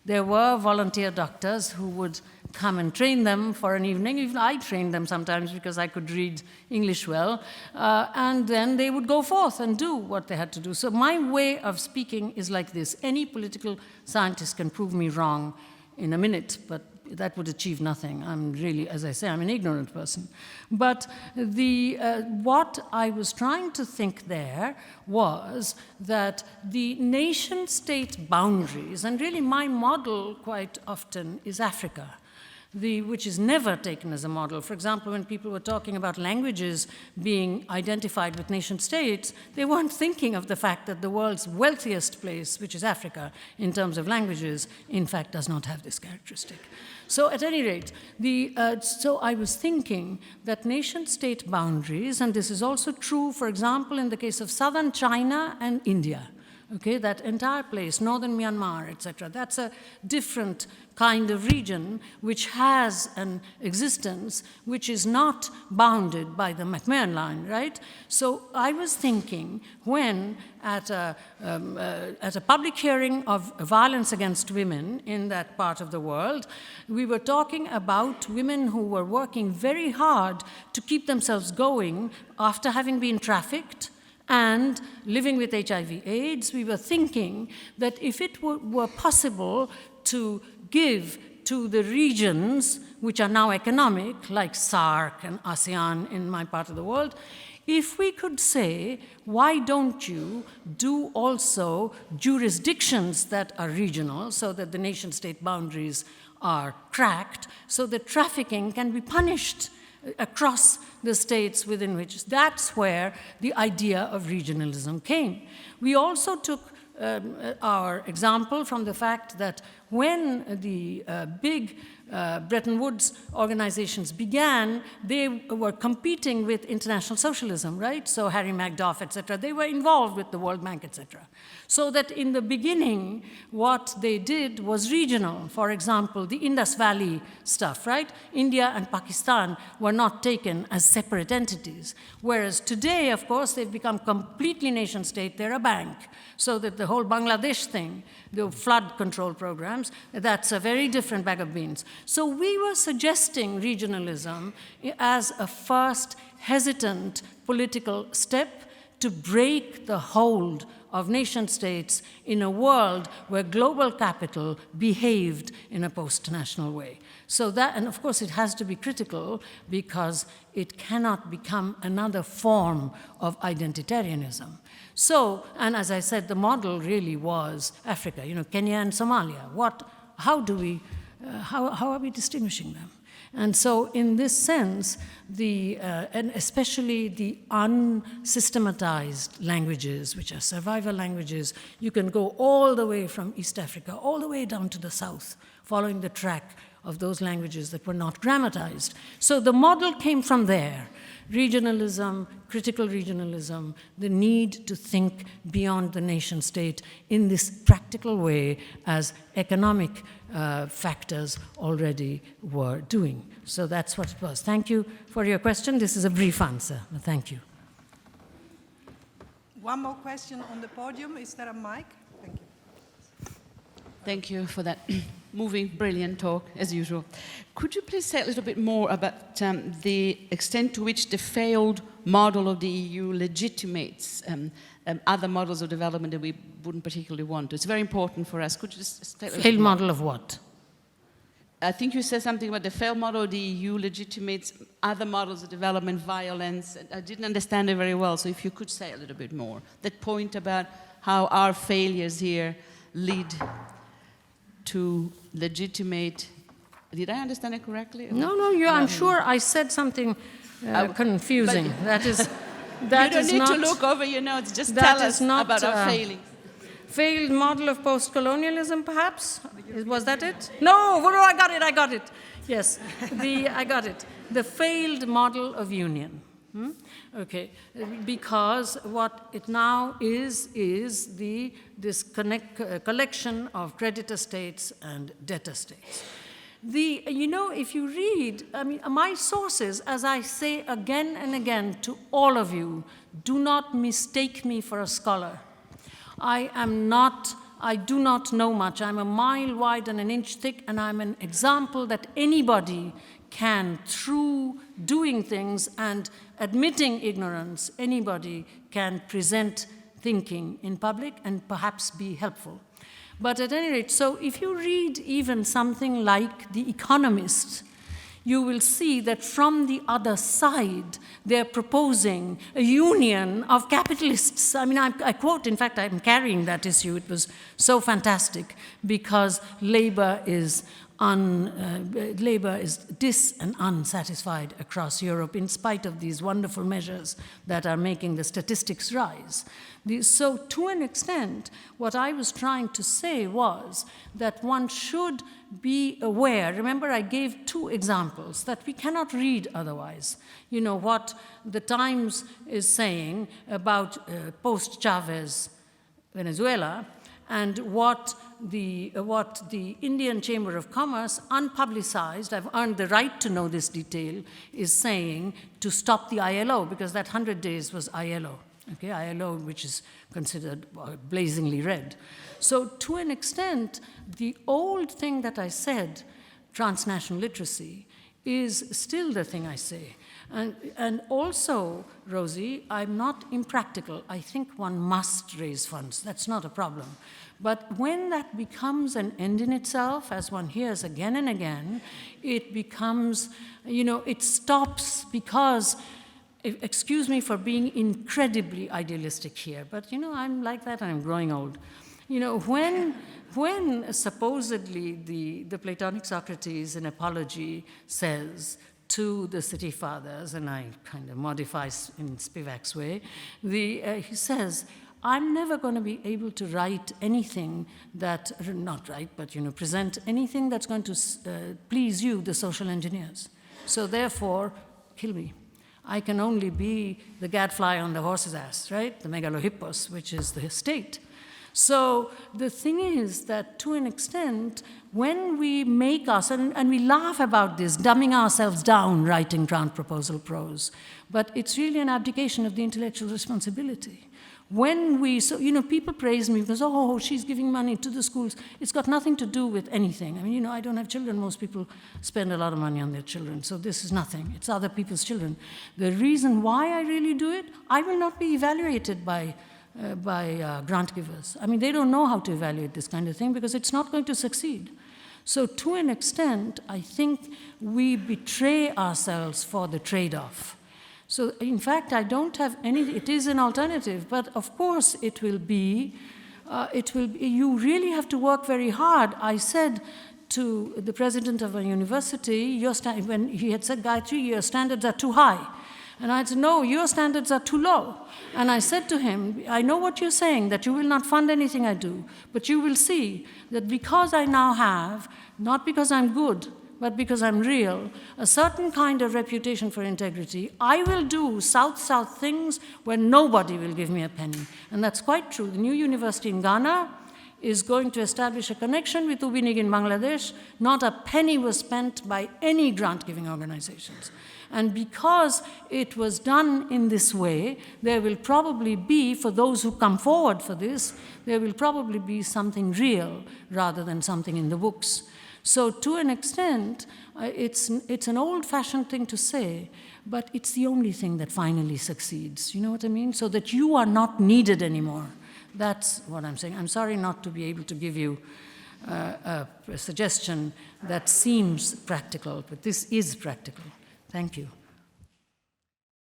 S1: there were volunteer doctors who would come and train them for an evening. Even I trained them sometimes because I could read English well. And then they would go forth and do what they had to do. So my way of speaking is like this. Any political scientist can prove me wrong in a minute, but that would achieve nothing. I'm really, as I say, I'm an ignorant person. But what I was trying to think there was that the nation-state boundaries, and really my model quite often is Africa, which is never taken as a model. For example, when people were talking about languages being identified with nation states, they weren't thinking of the fact that the world's wealthiest place, which is Africa, in terms of languages, in fact does not have this characteristic. So at any rate, so I was thinking that nation-state boundaries, and this is also true, for example, in the case of southern China and India, okay, that entire place, northern Myanmar, etc., that's a different kind of region which has an existence which is not bounded by the McMahon line, right? So I was thinking when at a public hearing of violence against women in that part of the world, we were talking about women who were working very hard to keep themselves going after having been trafficked and living with HIV/AIDS. We were thinking that if it were possible to give to the regions which are now economic, like SAARC and ASEAN in my part of the world, if we could say, why don't you do also jurisdictions that are regional so that the nation-state boundaries are cracked so that trafficking can be punished across the states within which. That's where the idea of regionalism came. We also took our example from the fact that when the big Bretton Woods organizations began, they were competing with international socialism, right? So Harry Magdoff, etc., they were involved with the World Bank, etc. So that in the beginning, what they did was regional. For example, the Indus Valley stuff, right? India and Pakistan were not taken as separate entities. Whereas today, of course, they've become completely nation state. They're a bank. So that the whole Bangladesh thing, the flood control programs, that's a very different bag of beans. So we were suggesting regionalism as a first hesitant political step to break the hold of nation states in a world where global capital behaved in a post-national way. So that, and of course it has to be critical because it cannot become another form of identitarianism. So, and as I said, the model really was Africa, Kenya and Somalia. How are we distinguishing them? And so in this sense, and especially the unsystematized languages, which are survival languages, you can go all the way from East Africa, all the way down to the south, following the track of those languages that were not grammatized. So the model came from there. Regionalism, critical regionalism, the need to think beyond the nation state in this practical way as economic factors already were doing. So that's what it was. Thank you for your question. This is a brief answer. Thank you.
S3: One more question on the podium. Is there a mic? Thank you.
S5: Thank you for that moving, brilliant talk, as usual. Could you please say a little bit more about the extent to which the failed model of the EU legitimates other models of development that we wouldn't particularly want? It's very important for us. Could you just say a little
S1: Failed
S5: more?
S1: model of what?
S5: I think you said something about the failed model of the EU legitimates other models of development, violence. I didn't understand it very well, so if you could say a little bit more. That point about how our failures here lead to legitimate. Did I understand it correctly?
S1: No, I'm sure I said something confusing. That is
S5: you don't need to look over your notes. Just tell us about our failings.
S1: Failed model of post-colonialism, perhaps? Was that it? No, I got it. Yes, I got it. The failed model of union. Okay, because what it now is this collection of creditor states and debtor states. If you read, my sources, as I say again and again to all of you, do not mistake me for a scholar. I do not know much. I'm a mile wide and an inch thick, and I'm an example that anybody can, through doing things and admitting ignorance, anybody can present thinking in public and perhaps be helpful. But at any rate, so if you read even something like The Economist, you will see that from the other side, they're proposing a union of capitalists. I mean, I quote, in fact, I'm carrying that issue. It was so fantastic because labor is dis and unsatisfied across Europe in spite of these wonderful measures that are making the statistics rise. So to an extent, what I was trying to say was that one should be aware. Remember, I gave 2 examples that we cannot read otherwise. You know, what the Times is saying about post-Chavez Venezuela, and what the Indian Chamber of Commerce, unpublicized, I've earned the right to know this detail, is saying to stop the ILO, because that 100 days was ILO. Okay, ILO, which is considered blazingly red. So to an extent, the old thing that I said, transnational literacy, is still the thing I say. And also, Rosie, I'm not impractical. I think one must raise funds. That's not a problem. But when that becomes an end in itself, as one hears again and again, it becomes, you know, it stops because, excuse me for being incredibly idealistic here, but, you know, I'm like that and I'm growing old. You know, when supposedly the Platonic Socrates in Apology says to the city fathers, and I kind of modify in Spivak's way, he says, I'm never going to be able to write anything that, not write, but, you know, present anything that's going to please you, the social engineers. So therefore, kill me. I can only be the gadfly on the horse's ass, right? The megalohippos, which is the state. So the thing is that to an extent, when we make us, and we laugh about this, dumbing ourselves down writing grant proposal prose, but it's really an abdication of the intellectual responsibility. When we, so, you know, people praise me because, oh, she's giving money to the schools. It's got nothing to do with anything. I mean, you know, I don't have children. Most people spend a lot of money on their children. So this is nothing. It's other people's children. The reason why I really do it, I will not be evaluated by grant givers. I mean, they don't know how to evaluate this kind of thing because it's not going to succeed. So to an extent, I think we betray ourselves for the trade-off. So in fact, I don't have any, it is an alternative, but of course it will be, you really have to work very hard. I said to the president of a university, when he had said, Gayatri, your standards are too high. And I said, no, your standards are too low. And I said to him, I know what you're saying, that you will not fund anything I do, but you will see that because I now have, not because I'm good, but because I'm real, a certain kind of reputation for integrity, I will do South-South things where nobody will give me a penny. And that's quite true. The new university in Ghana is going to establish a connection with Ubinig in Bangladesh. Not a penny was spent by any grant-giving organizations. And because it was done in this way, there will probably be, for those who come forward for this, there will probably be something real rather than something in the books. So to an extent, it's an old-fashioned thing to say, but it's the only thing that finally succeeds. You know what I mean? So that you are not needed anymore. That's what I'm saying. I'm sorry not to be able to give you a suggestion that seems practical, but this is practical. Thank you.